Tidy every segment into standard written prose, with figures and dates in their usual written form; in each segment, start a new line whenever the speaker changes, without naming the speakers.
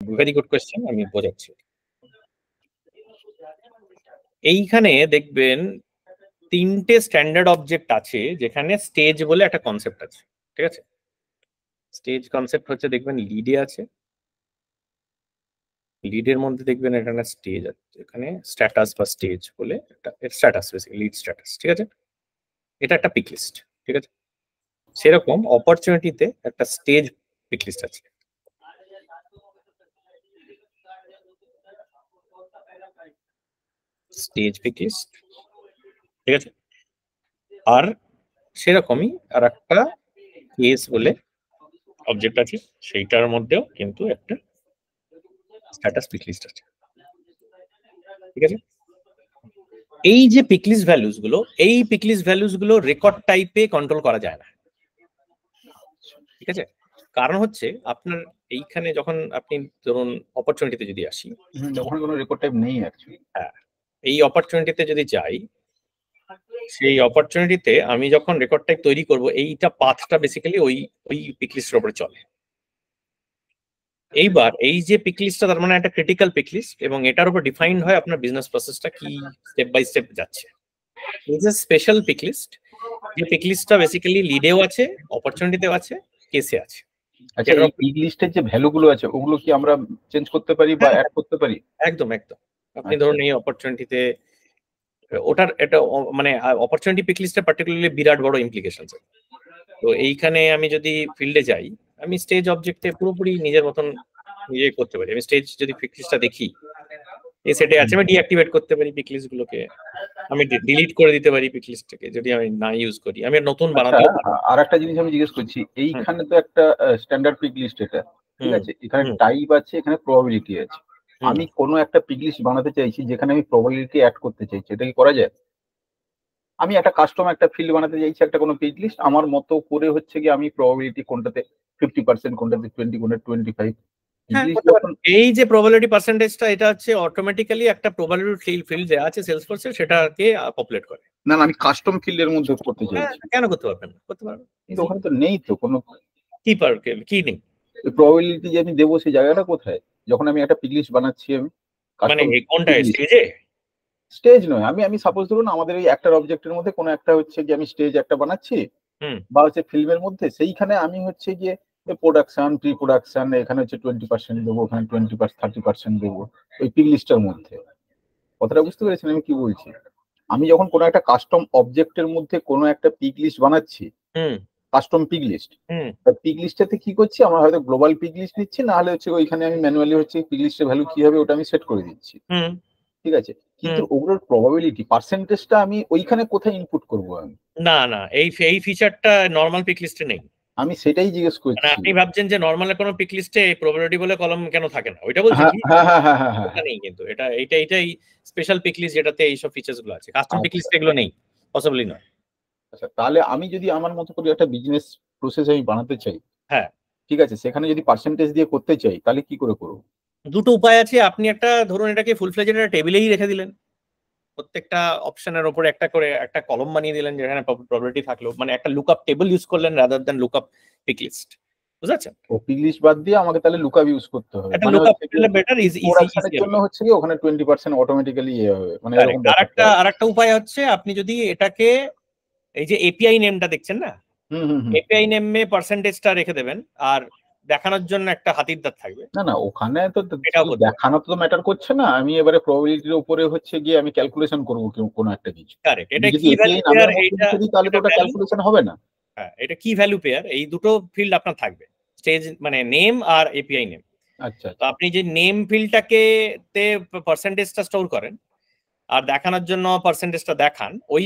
Very good question, আমি বোঝাচ্ছি। এইখানে দেখবেন তিনটে স্ট্যান্ডার্ড অবজেক্ট আছে, যেখানে স্টেজ বলে একটা কনসেপ্ট আছে। ঠিক আছে, স্টেজ কনসেপ্ট হচ্ছে দেখবেন লিডে আছে, লিডের মধ্যে দেখবেন এখানে স্টেজ আছে, এখানে স্ট্যাটাস বা স্টেজ বলে একটা স্ট্যাটাস, বেসিক্যালি লিড স্ট্যাটাস। ঠিক আছে, এটা একটা পিক লিস্ট। ঠিক আছে, সেরকম অপরচুনিটিতে একটা স্টেজ পিক লিস্ট আছে। স্টেজ পিক লিস্ট, ঠিক আছে। আর সেরকমই আর একটা কেস বলে অবজেক্ট আছে, সেইটার মধ্যেও কিন্তু একটা স্ট্যাটাস পিক লিস্ট আছে। ঠিক আছে, এই যে পিক লিস্ট ভ্যালুস গুলো, এই পিক লিস্ট ভ্যালুস গুলো রেকর্ড টাইপে কন্ট্রোল করা যায় না। ঠিক আছে, কারণ হচ্ছে আপনার এইখানে যখন আপনি ধরুন অপরচুনিটিতে যদি আসি,
ওখানে কোনো রেকর্ড টাইপ নেই অ্যাকচুয়ালি।
হ্যাঁ, এই অপরচুনিটিতে যদি যাই, সেই অপরচুনিটিতে আমি যখন রেকর্ড টাইপ তৈরি করব, এইটা পাথটা বেসিক্যালি ওই ওই পিক লিস্টের উপরে চলে। এইবার এই যে পিক লিস্টটা তার মানে একটা ক্রিটিক্যাল পিক লিস্ট, এবং এটার উপর ডিফাইন্ড হয় আপনার বিজনেস প্রসেসটা কি স্টেপ বাই স্টেপ যাচ্ছে। এই যে স্পেশাল পিক লিস্ট, যে পিক লিস্টটা বেসিক্যালি লিডেও আছে, অপরচুনিটিতেও আছে, কেসে আছে।
আচ্ছা, এই পিক লিস্টের যে ভ্যালু গুলো আছে ওগুলো কি আমরা চেঞ্জ করতে পারি বা অ্যাড করতে পারি?
একদম একদম। আপনি ধরুন এই অপরচুনিটিতে ওটার এটা মানে অপরচুনিটি পিক লিস্টে পার্টিকুলারলি বিরাট বড় ইমপ্লিকেশনস আছে। তো এইখানে আমি যদি ফিল্ডে যাই, আমি স্টেজ অবজেক্টে পুরোপুরি নিজের মতন নিজে করতে পারি। আমি স্টেজ যদি পিক লিস্টটা দেখি এই সেটে আছে, আমি ডিঅ্যাক্টিভেট করতে পারি পিক লিস্ট গুলোকে, আমি ডিলিট করে দিতে পারি পিক লিস্টটাকে যদি আমি না ইউজ করি, আমি নতুন বানাতে পারি।
আর একটা জিনিস আমি জিজ্ঞেস করছি, এইখানে তো একটা স্ট্যান্ডার্ড পিক লিস্ট, এটা ঠিক আছে, এখানে টাইপ আছে, এখানে প্রবাবিলিটি আছে। আমি কোনো একটা পিক লিস্ট বানাতে চাইছি যেখানে আমি প্রবাবিলিটি অ্যাড করতে চাইছি, এটা কি করা যায়? আমি একটা কাস্টম একটা ফিল্ড বানাতে চাইছি, একটা কোনো পিক লিস্ট আমার মতো করে হচ্ছে কি আমি প্রবাবিলিটি কোনটাতে 50%, কোনটাতে 20, কোনটাতে 25।
এই যে প্রবাবিলিটি পার্সেন্টেজটা, এটা হচ্ছে অটোমেটিক্যালি একটা প্রবাবিলিটি ফিল্ড দেওয়া আছে সেলসফোর্সে, সেটাকে পপুলেট করে।
না না, আমি কাস্টম ফিল্ডের মধ্যে করতে চাইছি।
কেন করতে পারবেন না? করতে পারবেন,
কিন্তু ওখানে তো নেই তো কোনো
কি নেই।
প্রবাবিলিটি যে আমি দেবো সেই জায়গাটা কোথায়, যখন আমি একটা পিক লিস্ট বানাচ্ছি আমি?
মানে কোনটা স্টেজে?
স্টেজ নয়, আমি সাপোজ ধরুন আমাদের এই একটা অবজেক্টের মধ্যে কোনো একটা হচ্ছে যে আমি স্টেজ একটা বানাচ্ছি বা হচ্ছে ফিল্মের মধ্যে, সেইখানে আমি হচ্ছে গিয়ে প্রোডাকশন, প্রি প্রোডাকশন, এখানে হচ্ছে 20% দেবো, ওখানে 30% দেবো ওই পিক লিস্টের মধ্যে। কথাটা বুঝতে পেরেছেন আমি কি বলছি? আমি যখন কোনো একটা কাস্টম অবজেক্টের মধ্যে কোনো একটা পিক লিস্ট বানাচ্ছি, কাস্টম পিক লিস্ট, পিক লিস্টটাতে কি করছি, আমরা হয়তো গ্লোবাল পিক লিস্ট নিচ্ছি, না হলে হচ্ছে ওইখানে আমি ম্যানুয়ালি হচ্ছে পিক লিস্টের ভ্যালু কি হবে ওটা আমি সেট করে দিচ্ছি। ঠিক আছে, কিন্তু ওগুলোর প্রবাবিলিটি পার্সেন্টেজটা আমি ওইখানে কোথায় ইনপুট করবো? আমি
না না, এই ফিচারটা নরমাল পিক লিস্টে নেই।
আমি সেটাই জিজ্ঞেস করছি।
আপনি ভাবছেন যে নরমাল কোনো পিক লিস্টে প্রবাবিলিটি বলে কলম কেন থাকে না, ওইটা বলছেন কি? এটা নেই, কিন্তু এটাই স্পেশাল পিক লিস্ট যেটাতে এইসব ফিচার্স গুলো আছে। কাস্টম পিক লিস্টে এগুলো নেই, পসিবলি নয়।
আচ্ছা, তাহলে আমি যদি আমার মতো করে একটা বিজনেস প্রসেস আমি বানাতে চাই,
হ্যাঁ
ঠিক আছে, সেখানে যদি পার্সেন্টেজ দিয়ে করতে চাই তাহলে কি করে করবো?
দুটো উপায় আছে। আপনি একটা ধরুন এটাকে ফুল ফ্লেজেড একটা টেবিলেই রেখে দিলেন, প্রত্যেকটা অপশনের উপরে একটা করে একটা কলম বানিয়ে দিলেন যেখানে প্রবাবিলিটি থাকলো, মানে একটা লুকআপ টেবিল ইউজ করলেন rather than lookup pick list. বুঝাচ্ছেন?
ও পিক লিস্ট বাদ দিয়ে আমাকে তাহলে লুকআপ ইউজ করতে হবে,
একটা
মানে
লুকআপ
হচ্ছে
করলে বেটার, ইজি
প্রোডাকশনের জন্য হচ্ছে কি ওখানে 20% অটোমেটিক্যালি ইয়ে হবে, মানে এরকম ব্যাপারটা।
আরেকটা উপায় হচ্ছে আপনি যদি এটাকে এই যে এপিআই নেমটা দেখছেন না, এপিআই নেমে পার্সেন্টেজটা রেখে দেবেন, আর দেখানোর জন্য একটা হাতির দাঁত থাকবে।
না না, ওখানে তো দেখানো তো ম্যাটার করছে না, আমি এবারে প্রবাবিলিটির উপরে হচ্ছে গিয়ে আমি ক্যালকুলেশন করব কোনো একটা কিছু।
কারেক্ট, এটা
যদি
কি ভ্যালু
এপিআই নামের মধ্যে লিখে দিই তাহলে তো ওটা ক্যালকুলেশন হবে না।
হ্যাঁ, এটা কি ভ্যালু পেয়ার, এই দুটো ফিল্ড আপনার থাকবে, স্টেজ মানে নেম আর এপিআই নেম।
আচ্ছা,
তো আপনি যে নেম ফিল্ডটাকে তে পার্সেন্টেজটা স্টোর করেন আর দেখানোর জন্য পার্সেন্টেজটা দেখান, ওই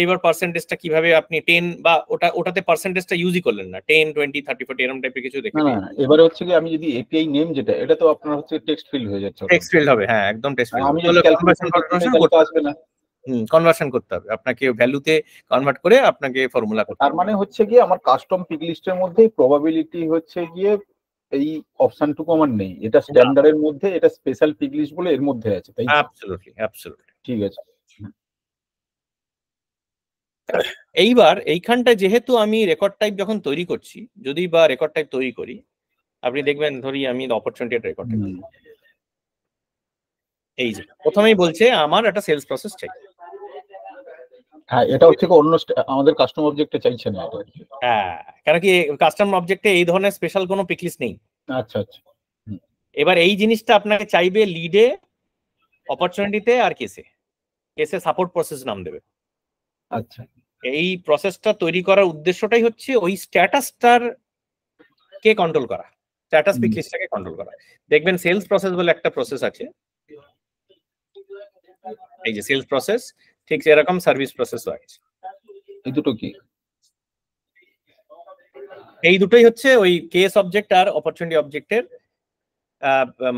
এবার পার্সেন্টেজটা কিভাবে আপনি 10 বা ওটাতে পার্সেন্টেজটা ইউজই করলেন না, 10, 20, 30, 40 এরকম টাইপের কিছু দেখে
না না, এবারে হচ্ছে কি আমি যদি এপিআই নেম যেটা, এটা তো আপনার হচ্ছে টেক্সট ফিল্ড হয়ে যাচ্ছে,
টেক্সট ফিল্ড হবে। হ্যাঁ, একদম টেক্সট ফিল্ড।
আমি যদি ক্যালকুলেশন করতে আসবে না,
কনভার্সন করতে হবে আপনাকে, ভ্যালুতে কনভার্ট করে আপনাকে ফর্মুলা করতে হবে।
তার মানে হচ্ছে গিয়ে আমার কাস্টম পিক লিস্টের মধ্যেই প্রবাবিলিটি হচ্ছে গিয়ে এই অপশনটুকু আমার নেই, এটা স্ট্যান্ডার্ডের মধ্যে, এটা স্পেশাল পিক লিস্ট বলে এর মধ্যে আছে, তাই?
Absolutely absolutely.
ঠিক আছে।
এইবার এইখানটা যেহেতু আমি রেকর্ড টাইপ যখন তৈরি করছি, যদি বা রেকর্ড টাইপ তৈরি করি, আপনি দেখবেন ধরি আমি অপরচুনিটি রেকর্ড, এই যে প্রথমেই বলছে আমার একটা সেলস প্রসেস চাই।
হ্যাঁ, এটা হচ্ছে অন্য আমাদের কাস্টম অবজেক্টে চাইছে না এটা।
হ্যাঁ, কারণ কি কাস্টম অবজেক্টে এই ধরনের স্পেশাল কোনো পিকলিস্ট নেই।
আচ্ছা আচ্ছা।
এবার এই জিনিসটা আপনাকে চাইবে লিডে, অপরচুনিটিতে আর কেসে সাপোর্ট প্রসেস নাম দেবে।
আচ্ছা,
এই প্রসেসটা তৈরি করার উদ্দেশ্যটাই হচ্ছে ওই স্ট্যাটাসটার কে কন্ট্রোল করা, স্ট্যাটাস পিকলিস্টটাকে কন্ট্রোল করা। দেখবেন সেলস প্রসেস বলে একটা প্রসেস আছে, এই যে সেলস প্রসেস, ঠিক এরকম সার্ভিস প্রসেসও আছে।
এই দুটো কি?
এই দুটোই হচ্ছে ওই কেস অবজেক্ট আর অপরচুনিটি অবজেক্টের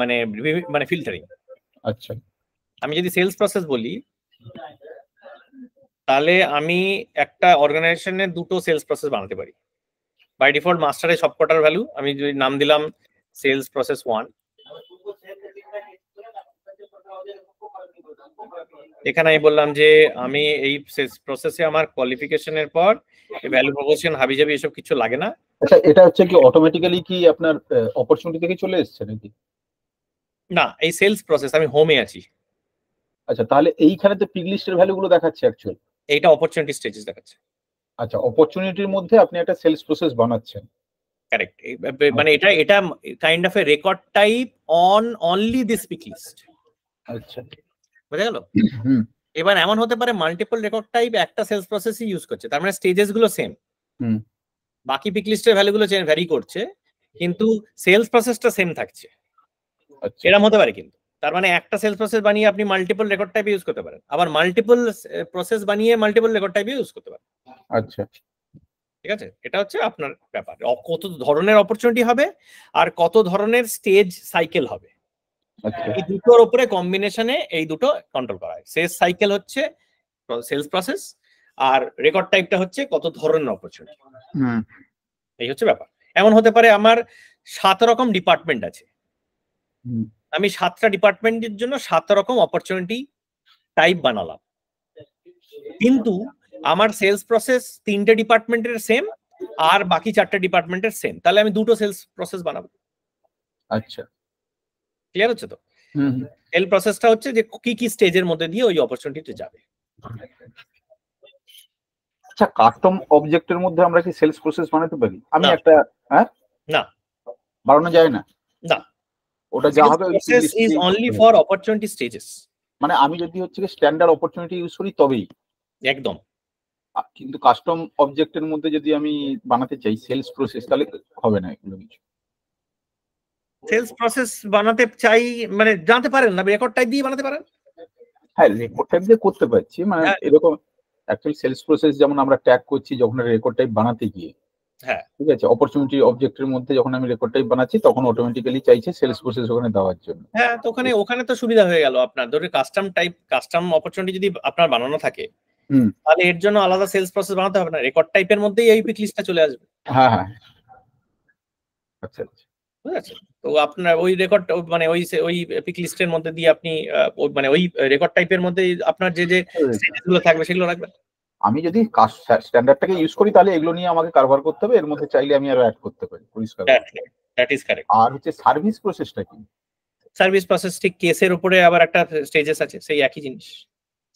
মানে মানে ফিল্টারিং।
আচ্ছা,
আমি যদি সেলস প্রসেস বলি তাহলে আমি একটা অর্গানাইজেশনের দুটো সেলস প্রসেস বানাতে পারি। বাই ডিফল্ট মাস্টারের সবকটার ভ্যালু আমি যদি নাম দিলাম সেলস প্রসেস 1, এখানে আমি বললাম যে আমি এই প্রসেসে আমার কোয়ালিফিকেশনের পর ভ্যালু প্রপোজিশন হাবিজাবি এসব কিছু লাগে না।
আচ্ছা, এটা হচ্ছে কি অটোমেটিক্যালি কি আপনার অপরচুনিটি থেকে চলে এসেছে নাকি?
না, এই সেলস প্রসেস আমি হোমে আছি।
আচ্ছা, তাহলে এইখানে তো পিক লিস্টের ভ্যালু গুলো দেখাচ্ছে অ্যাকচুয়াল।
এইটা অপরচুনিটি স্টেজেস দেখাচ্ছে।
আচ্ছা, অপরচুনিটির মধ্যে আপনি একটা সেলস প্রসেস বানাচ্ছেন।
কারেক্ট, মানে এটা এটা kind of a record type on only this pick list.
আচ্ছা,
বুঝা গেল? এবার এমন হতে পারে মাল্টিপল রেকর্ড টাইপ একটা সেলস প্রসেসই ইউজ করছে, তার মানে স্টেজেস গুলো সেম, বাকি পিক লিস্টের ভ্যালু গুলো ভ্যারি করছে, কিন্তু সেলস প্রসেসটা সেম থাকছে। এরকম হতে পারে কিন্তু, তার মানে একটা সেলস প্রসেস বানিয়ে আপনি মাল্টিপল রেকর্ড টাইপ ইউজ করতে পারেন, আবার মাল্টিপল প্রসেস বানিয়ে মাল্টিপল রেকর্ড টাইপ ইউজ করতে পারেন।
আচ্ছা,
ঠিক আছে, এটা হচ্ছে আপনার ব্যাপার, কত ধরনের অপরচুনিটি হবে আর কত ধরনের স্টেজ সাইকেল হবে, এই দুটোর উপরে কম্বিনেশনে এই দুটো কন্ট্রোল করা হয়। সেলস সাইকেল হচ্ছে সেলস প্রসেস, আর রেকর্ড টাইপটা হচ্ছে কত ধরনের অপরচুনিটি। এই হচ্ছে ব্যাপার। এমন হতে পারে আমার 7 রকম ডিপার্টমেন্ট আছে, আমি 7টা ডিপার্টমেন্টের জন্য 7 রকম অপরচুনিটি টাইপ বানালাম, কিন্তু আমার সেলস প্রসেস 3টে ডিপার্টমেন্টের সেম আর বাকি 4টে ডিপার্টমেন্টের সেম, তাহলে আমি দুটো সেলস প্রসেস বানাবো।
আচ্ছা,
ক্লিয়ার হচ্ছে তো? সেল প্রসেসটা হচ্ছে যে কি কি স্টেজের মধ্যে দিয়ে ওই অপরচুনিটিতে যাবে।
আচ্ছা, কাস্টম অবজেক্টের মধ্যে আমরা কি সেলস প্রসেস বানাতে পারি? আমি একটা
না,
বানানো যায় না।
না,
ওটা যা হবে
process is only for opportunity stages.
মানে আমি যদি হচ্ছে স্ট্যান্ডার্ড অপরচুনিটি ইউজ করি তবেই
একদম,
কিন্তু কাস্টম অবজেক্টের মধ্যে যদি আমি বানাতে চাই সেলস প্রসেস তাহলে হবে না এগুলো কিছু।
সেলস প্রসেস বানাতে চাই মানে জানতে পারেন না, রেকর্ড টাইপ দিয়ে বানাতে পারেন।
হ্যাঁ, রেকর্ড টাইপ দিয়ে করতে পারছি, মানে এরকম অ্যাকচুয়ালি সেলস প্রসেস যেমন আমরা ট্যাগ করছি যখন রেকর্ড টাইপ বানাতে গিয়ে,
হ্যাঁ
ঠিক আছে, অপরচুনিটি অবজেক্টের মধ্যে যখন আমি রেকর্ড টাইপ বানাচ্ছি তখন অটোমেটিক্যালি চাইছে সেলস প্রসেস ওখানে দেওয়ার জন্য।
হ্যাঁ, তো ওখানে তো সুবিধা হয়ে গেল আপনার, ধরে কাস্টম টাইপ কাস্টম অপরচুনিটি যদি আপনার বানানো থাকে তাহলে এর জন্য আলাদা সেলস প্রসেস বানাতে হবে না, রেকর্ড টাইপের মধ্যেই এই পিক লিস্টটা চলে আসবে।
হ্যাঁ হ্যাঁ, আচ্ছা আচ্ছা,
ঠিক আছে। তো আপনার ওই রেকর্ড মানে ওই পিক লিস্টের মধ্যে দিয়ে আপনি মানে ওই রেকর্ড টাইপের মধ্যে আপনার যে স্টেজগুলো থাকবে সেগুলো রাখবেন।
আমি যদি স্ট্যান্ডার্ডটাকে ইউজ করি তাহলে এগুলো নিয়ে আমাকে কারবার করতে হবে, এর মধ্যে চাইলে আমি আরো অ্যাড করতে পারি, পরিষ্কার।
That is correct.
আর হচ্ছে সার্ভিস প্রসেসটা কি?
সার্ভিস প্রসেস ঠিক কেসের উপরে আবার একটা স্টেজেস আছে, সেই একই জিনিস।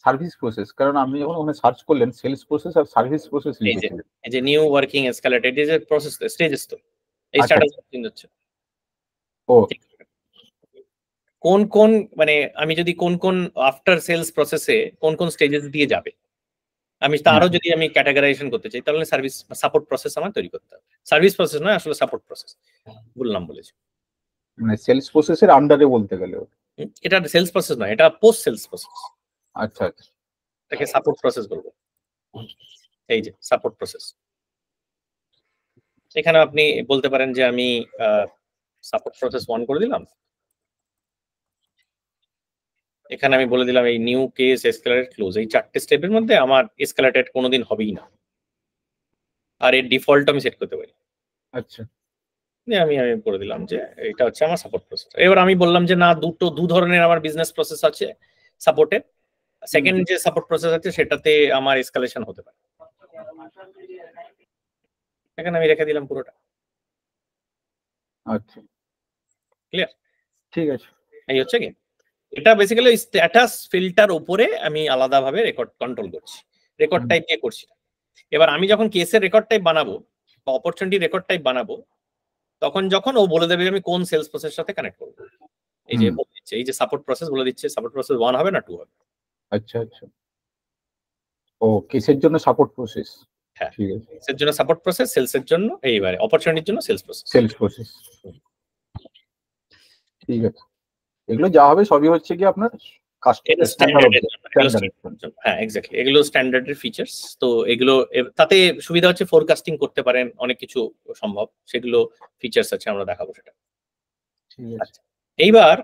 সার্ভিস প্রসেস, কারণ আপনি যখন ওখানে সার্চ করলেন সেলস প্রসেস আর সার্ভিস প্রসেস লিখেছিলেন,
এই যে new working escalator, it is a process, stages তো এই স্ট্যাটাস চেঞ্জ হচ্ছে।
ও
কোন কোন মানে আমি যদি কোন কোন আফটার সেলস প্রসেসে কোন কোন স্টেজেস দিয়ে যাবে আমি তারও যদি আমি ক্যাটাগরাইজেশন করতে চাই তাহলে সার্ভিস সাপোর্ট প্রসেস আমার তৈরি করতে হবে। সার্ভিস প্রসেস নয়, আসলে সাপোর্ট প্রসেস বললাম বলেছি,
মানে সেলস প্রসেসের আন্ডারে বলতে গেলে।
এটা সেলস প্রসেস নয়, এটা পোস্ট সেলস প্রসেস।
আচ্ছা আচ্ছা,
এটাকে সাপোর্ট প্রসেস বলবো। এই যে সাপোর্ট প্রসেস, এখানে আপনি বলতে পারেন যে আমি সাপোর্ট প্রসেস 1 করে দিলাম, এখানে আমি বলে দিলাম এই নিউ কেস এসকেলেটেড ক্লোজ, এই 4টে স্টেপের মধ্যে আমার এসকেলেটেড কোনোদিন হবেই না, আর এর ডিফল্ট আমি সেট করতে পারি।
আচ্ছা,
আমি বলে দিলাম যে এটা হচ্ছে আমার সাপোর্ট প্রসেস। এবার আমি বললাম যে না, দু ধরনের আমার বিজনেস প্রসেস আছে সাপোর্টের, সেকেন্ড যে সাপোর্ট প্রসেস আছে সেটাতে আমার এসকালেশন হতে পারে, এখানে আমি রেখে দিলাম পুরোটা।
আচ্ছা,
ক্লিয়ার?
ঠিক আছে।
এই হচ্ছে কি, এটা বেসিক্যালি স্ট্যাটাস ফিল্টার উপরে আমি আলাদাভাবে রেকর্ড কন্ট্রোল করছি, রেকর্ড টাইপ দিয়ে করছি না। এবার আমি যখন কেসের রেকর্ড টাইপ বানাবো বা অপরচুনিটি রেকর্ড টাইপ বানাবো, তখন যখন ও বলে দেবে আমি কোন সেলস প্রসেসের সাথে কানেক্ট করবো, এই যে বলে দিচ্ছে, এই যে সাপোর্ট প্রসেস বলে দিচ্ছে, সাপোর্ট প্রসেস 1 হবে না 2 হবে।
আচ্ছা আচ্ছা, ও কেসের জন্য সাপোর্ট প্রসেস,
হ্যাঁ,
ঠিক আছে।
সেলসের জন্য সাপোর্ট প্রসেস, সেলসের জন্য এইবারে অপরচুনিটির জন্য সেলস প্রসেস।
সেলস প্রসেস, ঠিক আছে। এগুলো যা হবে সবই হচ্ছে কি আপনার
হ্যাঁ এক্স্যাক্টলি, এগুলো স্ট্যান্ডার্ডের ফিচার্স। তো এগুলো তাতে সুবিধা হচ্ছে ফোরকাস্টিং করতে পারেন, অনেক কিছু সম্ভব, সেগুলো ফিচার্স আছে, আমরা দেখাবো সেটা। আচ্ছা, এইবার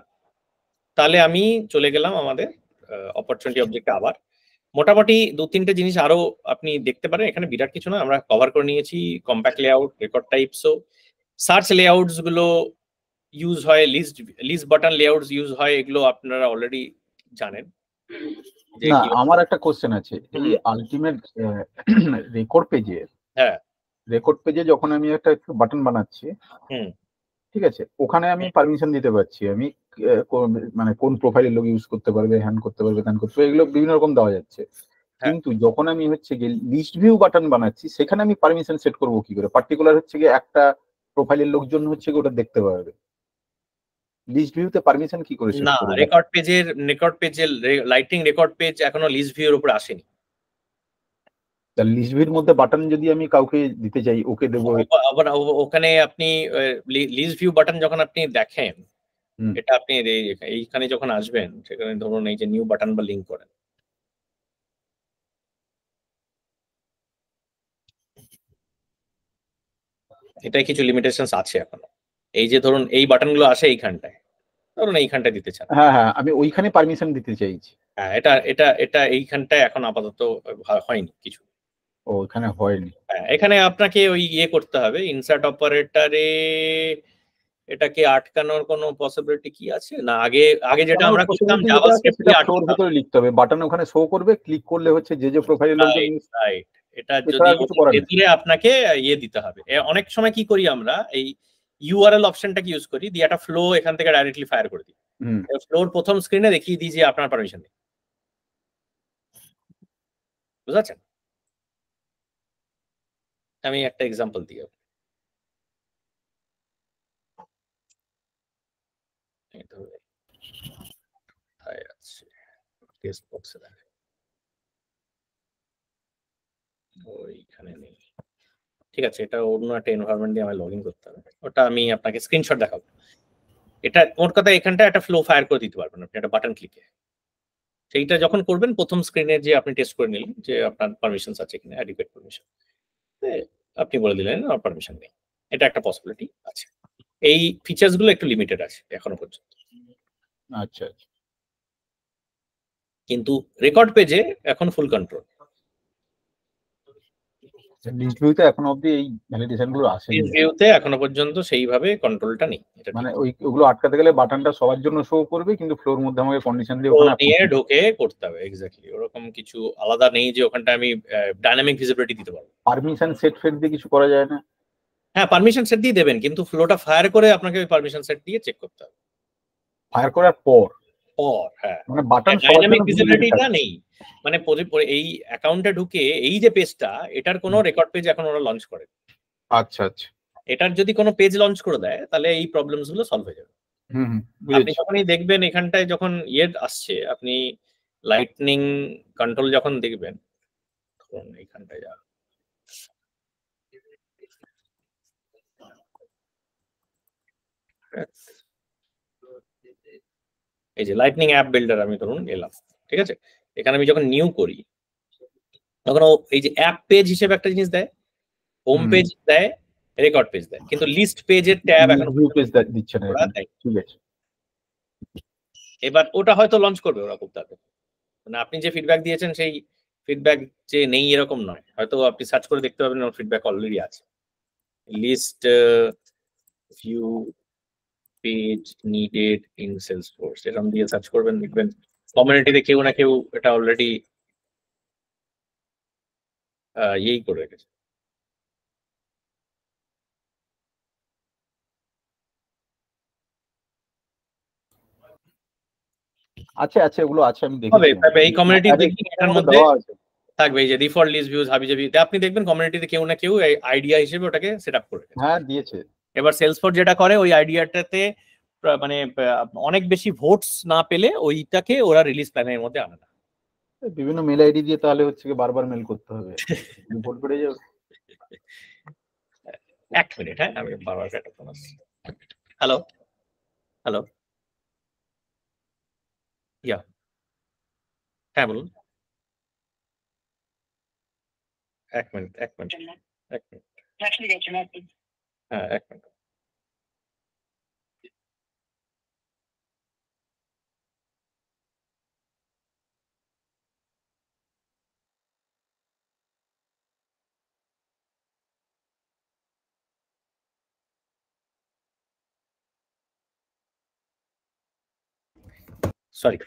তাহলে আমি চলে গেলাম আমাদের অপরচুনিটি অবজেক্টে। আবার মোটামুটি 2-3টে জিনিস আরো আপনি দেখতে পারেন, এখানে বিরাট কিছু না, আমরা কভার করে নিয়েছি। কম্প্যাক্ট লেআউট, রেকর্ড টাইপসও, সার্চ লেআউটস গুলো ইউজ হয়, লিস্ট বাটন লেআউটস ইউজ হয়, এগুলো আপনারা অলরেডি জানেন।
না, আমার একটা কোশ্চেন আছে, এই আলটিমেট রেকর্ড পেজে,
হ্যাঁ
রেকর্ড পেজে যখন আমি একটা বাটন বানাচ্ছি, ঠিক আছে, ওখানে আমি পারমিশন দিতে পারছি, আমি মানে কোন প্রোফাইলের লোক ইউজ করতে পারবে, হ্যান্ড করতে পারবে, ত্যান করতে পারবে, এগুলো বিভিন্ন রকম দেওয়া যাচ্ছে। কিন্তু যখন আমি হচ্ছে গিয়ে লিস্ট ভিউ বাটন বানাচ্ছি, সেখানে আমি পারমিশন সেট করবো কি করে? পার্টিকুলার হচ্ছে গিয়ে একটা প্রোফাইলের লোকজন হচ্ছে গিয়ে ওটা দেখতে পারবে, লিস্ট ভিউতে পারমিশন কি করে সেট
না,
করবো?
রেকর্ড পেজের লাইটিং রেকর্ড পেজ এখনো লিস্ট ভিউর উপর আসেনি।
লিস্ট ভিউর মধ্যে বাটন যদি আমি কাউকে দিতে চাই, ওকে দেবো,
আবার ওখানে আপনি লিস্ট ভিউ বাটন যখন আপনি দেখেন, এটা আপনি এইখানে যখন আসবেন, সেখানে ধরুন এই যে নিউ বাটন বা লিঙ্ক করেন, এটাই কিছু লিমিটেশনস আছে এখনো। এই যে ধরুন এই বাটনগুলো আসে এইখানটায়, ধরুন এইখানটায় দিতে চান,
হ্যাঁ হ্যাঁ, আমি ওইখানে পারমিশন দিতে চাইছি।
হ্যাঁ, এটা এটা এটা এইখানটায় এখন আপাতত হয়নি কিছু।
ও, এখানে হয়নি।
হ্যাঁ, এখানে আপনাকে ওই ইয়ে করতে হবে, ইনসার্ট অপারেটরে এটাকে আটকানোর কোনো পসিবিলিটি কি আছে? না, আগে আগে যেটা আমরা করতাম জাভাস্ক্রিপ্ট দিয়ে
ফ্লোর ভিতরে লিখতে হবে, বাটন ওখানে শো করবে, ক্লিক করলে হচ্ছে যে প্রোফাইলের লোকজন।
রাইট, এটা যদি ভেতরে আপনাকে ইয়ে দিতে হবে। অনেক সময় কি করি আমরা, এই ইউআরএল অপশনটাকে ইউজ করি, দিয়ে একটা ফ্লো এখান থেকে ডাইরেক্টলি ফায়ার করে দিই। ফ্লোর প্রথম স্ক্রিনে দেখিয়ে দিই যে আপনার পারমিশন নেই, বুঝাচ্ছেন? আমি একটা এক্সাম্পল দিই। টেক্সট বক্সে দেখেন, ওইখানে নেই, ঠিক আছে, এটা অন্য একটা এনভায়রনমেন্ট দিয়ে আমায় লগ ইন করতে হবে, ওটা আমি আপনাকে স্ক্রিনশট দেখাবো। এটা মোট কথা এখানটা একটা ফ্লো ফায়ার করে দিতে পারবেন আপনি একটা বাটন ক্লিকে। সেইটা যখন করবেন, প্রথম স্ক্রিনে যে আপনি টেস্ট করে নিলেন যে আপনার পারমিশনস আছে কিনা, অ্যাডিকুয়েট পারমিশন, আপনি বলে দিলেন আমার পারমিশন নেই, এটা একটা পসিবিলিটি আছে। এই ফিচার্স গুলো একটু লিমিটেড আছে এখনো পর্যন্ত।
আচ্ছা,
কিন্তু রেকর্ড পেজে এখন ফুল কন্ট্রোল।
লিস্ট ভিউতে এখনো অবধি এই ভ্যালিডেশন গুলো আসেনি,
লিস্ট ভিউতে এখনো পর্যন্ত সেইভাবে কন্ট্রোলটা নেই। এটা
মানে ওগুলো আটকাতে গেলে বাটনটা সবার জন্য শো করবে, কিন্তু ফ্লোর মধ্যে আমাকে কন্ডিশন দিয়ে ওখানে
নিয়ে ঢোকে করতে হবে। এক্স্যাক্টলি, ওরকম কিছু আলাদা নেই যে ওখানটা আমি ডাইনামিক ভিজিবিলিটি দিতে পারবো।
পারমিশন সেট ফেট দিয়ে কিছু করা যায় না?
হ্যাঁ, পারমিশন সেট দিয়ে দেবেন, কিন্তু ফ্লোটা ফায়ার করে আপনাকে ওই পারমিশন সেট দিয়ে চেক করতে হবে।
ফায়ার করার পর
হ্যাঁ,
মানে বাটন
ডাইনামিক ভিজিবিলিটিটা নেই, মানে এই অ্যাকাউন্টে ঢুকে এই যে পেজটা, এটার কোনো রেকর্ড পেজ এখন ওরা লঞ্চ করে।
আচ্ছা আচ্ছা,
এটার যদি কোনো পেজ লঞ্চ করে দেয়, তাহলে এই প্রবলেমস গুলো সলভ হয়ে যাবে। আপনি যখনই দেখবেন এখানটায় যখন ইয়ে আসছে, আপনি লাইটনিং কন্ট্রোল যখন দেখবেন, তখন এইখানটায় যা এই যে লাইটনিং অ্যাপ বিল্ডার আমি ধরুন এলাম, ঠিক আছে, এখানে আমি যখন নিউ করি, তখন এই যে অ্যাপ পেজ হিসেবে একটা জিনিস দেয়, হোম পেজ দেয়, রেকর্ড পেজ দেয়, কিন্তু লিস্ট পেজের ট্যাব এখন
দিচ্ছে না। ঠিক আছে,
এবার ওটা হয়তো লঞ্চ করবে ওরা খুব তাড়াতাড়ি। মানে আপনি যে ফিডব্যাক দিয়েছেন সেই ফিডব্যাক যে নেই এরকম নয়, হয়তো আপনি সার্চ করে দেখতে পাবেন ওর ফিডব্যাক অলরেডি আছে। List view page needed in Salesforce এরকম দিয়ে সার্চ করবেন, দেখবেন কমিউনিটিতে কেউ না কেউ এটা অলরেডি ইয়েই করে রেখেছে।
আছে আছে, এগুলো আছে, আমি দেখেছি।
এই কমিউনিটি দেখি এটার মধ্যে থাকবে এই যে ডিফল্ট লিস্ট ভিউজ হাবিজাবি, আপনি দেখবেন কমিউনিটিতে কেউ না কেউ এই আইডিয়া হিসেবে ওটাকে সেট আপ করে
দিয়েছে।
এবার সেলসফোর্স যেটা করে ওই আইডিয়াটাতে মানে অনেক বেশি ভোটস না পেলে ওইটাকে ওরা রিলিজ প্ল্যানের মধ্যে আনে না।
বিভিন্ন মেল আইডি দিয়ে তাহলে হচ্ছে কি বারবার মেল করতে হবে, ভোট পেয়ে যাবে।
এক মিনিট, হ্যাঁ আমি বারবার একটা ফোন আসছি। হ্যালো হ্যালো, ইয়া, হ্যাঁ বলুন। এক মিনিট এক মিনিট এক মিনিট, হ্যাঁ এক মিনিট। সরি,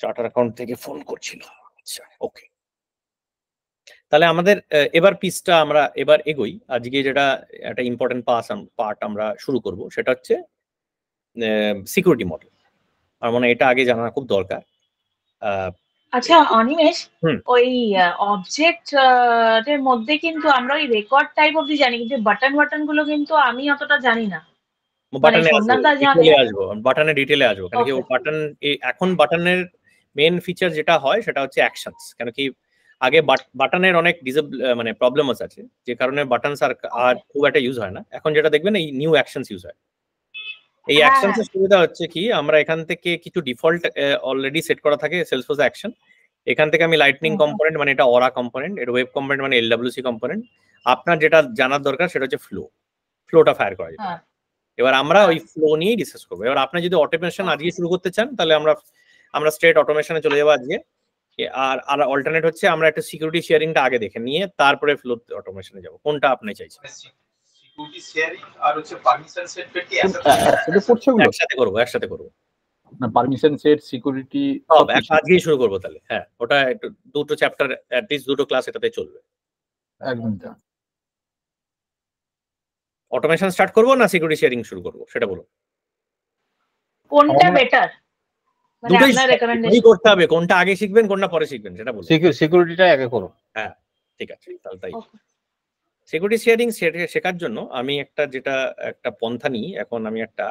চার্টার অ্যাকাউন্ট থেকে ফোন করছিল। আচ্ছা ওকে, তাহলে আমাদের এবার পিসটা আমরা এবার এগোই। আজকে যেটা একটা ইম্পর্টেন্ট পার্ট আমরা শুরু করব সেটা হচ্ছে সিকিউরিটি মডেল। আর মানে এটা আগে জানা খুব দরকার।
আচ্ছা অনিমেষ, ওই অবজেক্ট এর মধ্যে কিন্তু আমরা ওই রেকর্ড টাইপ অবধি জানি, কিন্তু বাটন গুলো কিন্তু আমি অতটা জানি না।
বাটনে ডিটেলে আসবো কেন কি বাটন এখন বাটনের মেন ফিচার যেটা হয় সেটা হচ্ছে অ্যাকশনস। কেন কি আগে বাটনের অনেক মানে প্রবলেমস আছে, যে কারণে বাটনস আর খুব একটা ইউজ হয় না। এখন যেটা দেখবেন এই নিউ অ্যাকশনস ইউজ হয়। এই অ্যাকশনস এর সুবিধা হচ্ছে কি, আমরা এখান থেকে কিছু ডিফল্ট অলরেডি সেট করা থাকে সেলসফোর্স অ্যাকশন। এখান থেকে আমি লাইটনিং কম্পোনেন্ট মানে এটা অরা কম্পোনেন্ট, এর ওয়েব কম্পোনেন্ট মানে এলডব্লিউসি কম্পোনেন্ট। আপনার যেটা জানার দরকার সেটা হচ্ছে ফ্লোটা ফায়ার করা যায়। এবার আমরা ওই ফ্লো নিয়েই ডিসকাস করবো। এবার আপনি যদি অটোমেশন আজকে শুরু করতে চান তাহলে আমরা স্ট্রেট অটোমেশনে চলে যাবো আজকে। আর অল্টারনেট হচ্ছে আমরা একটা সিকিউরিটি শেয়ারিংটা আগে দেখে নিয়ে তারপরে ফ্লো অটোমেশনে যাব। কোনটা আপনি চাইছেন?
সিকিউরিটি শেয়ারিং আর হচ্ছে পারমিশন সেট কি
একসাথে করবো।
না, পারমিশন সেট, সিকিউরিটি
সব আজকেই শুরু করবো তাহলে। হ্যাঁ, ওটা একটু দুটো চ্যাপ্টার অ্যাট লিস্ট দুটো ক্লাস এটাতে চলবে।
একদম।
অটোমেশন স্টার্ট করবো না সিকিউরিটি শেয়ারিং শুরু করবো সেটা বলুন।
কোনটা বেটার মানে আপনার রেকমেন্ডেশন
করতে হবে? কোনটা আগে শিখবেন কোনটা পরে শিখবেন সেটা বলুন।
সিকিউরিটিটা আগে করুন।
হ্যাঁ ঠিক আছে, তাহলে তাই। সিকিউরিটি শেয়ারিং শেখার জন্য আমি একটা পন্থা নিই। এখন আমি একটা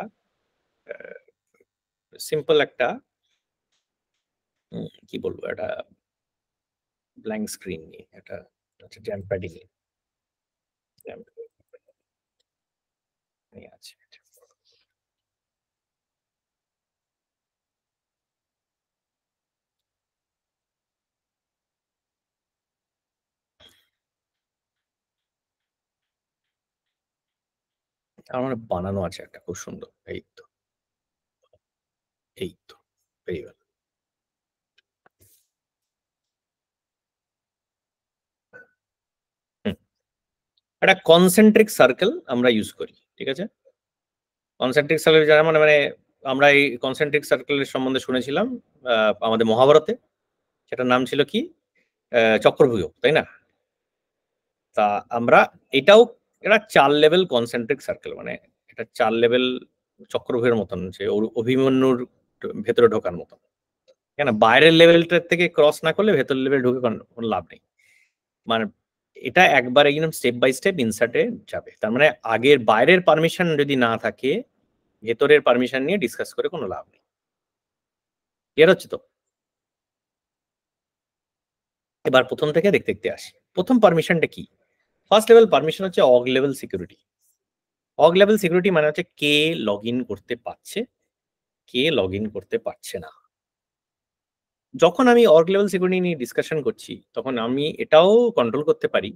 সিম্পল একটা কি বলবো, একটা ব্ল্যাঙ্ক স্ক্রিন নিয়ে একটা জ্যাম্প প্যাডিং নিয়ে আছে। আমার বানানো আছে একটা খুব সুন্দর, এই তো ভেরি ওয়েল। একটা কনসেন্ট্রিক সার্কেল আমরা ইউজ করি, ঠিক আছে? কনসেন্ট্রিক সার্কেল যারা মানে আমরা এই কনসেন্ট্রিক সার্কেলের সম্বন্ধে শুনেছিলাম আমাদের মহাভারতে। সেটার নাম ছিল কি? চক্রভুজ, তাই না? তা আমরা এটাও এটা 4 লেভেল কনসেন্ট্রিক সার্কেল, মানে এটা 4 লেভেল চক্রভুজের মতন, যে অভিমন্যুর ভেতরে ঢোকার মতন। কেন বাইরের লেভেলটার থেকে ক্রস না করলে ভেতর লেভেল ঢুকে কোনো লাভ নেই। মানে এটা একবার একদম স্টেপ বাই স্টেপ ইনসার্টে যাবে। তার মানে আগের বাইরের পারমিশন যদি না থাকে ভেতরের পারমিশন নিয়ে ডিসকাস করে কোনো লাভ নেই। ক্লিয়ার হচ্ছে তো? এবার প্রথম থেকে দেখতে দেখতে আসি। প্রথম পারমিশনটা কি? ফার্স্ট লেভেল পারমিশন হচ্ছে অগ লেভেল সিকিউরিটি। অগ লেভেল সিকিউরিটি মানে হচ্ছে কে লগ ইন করতে পারছে, কে লগ ইন করতে পারছে না। যখন আমি অগ লেভেল সিকিউরিটি নিয়ে ডিসকাশন করছি তখন আমি এটাও কন্ট্রোল করতে পারি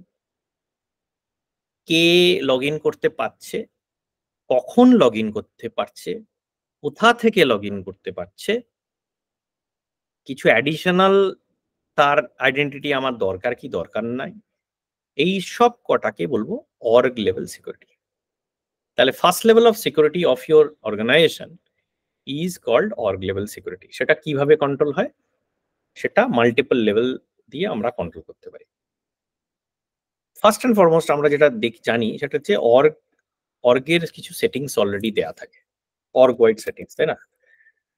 কে লগ ইন করতে পারছে, কখন লগ ইন করতে পারছে, কোথা থেকে লগ ইন করতে পারছে, কিছু অ্যাডিশনাল তার আইডেন্টিটি আমার দরকার কি দরকার নাই, এই সব কটাকে বলবো অর্গ লেভেল সিকিউরিটি। তাহলে first level of security of your organization is called org level security. সেটা কিভাবে কন্ট্রোল হয়? সেটা মাল্টিপল লেভেল দিয়ে আমরা কন্ট্রোল করতে পারি। ফার্স্ট অ্যান্ড ফরমোস্ট আমরা যেটা জানি সেটা হচ্ছে অর্গের কিছু সেটিংস অলরেডি দেয়া থাকে, অর্গ ওয়াইড সেটিংস, তাই না?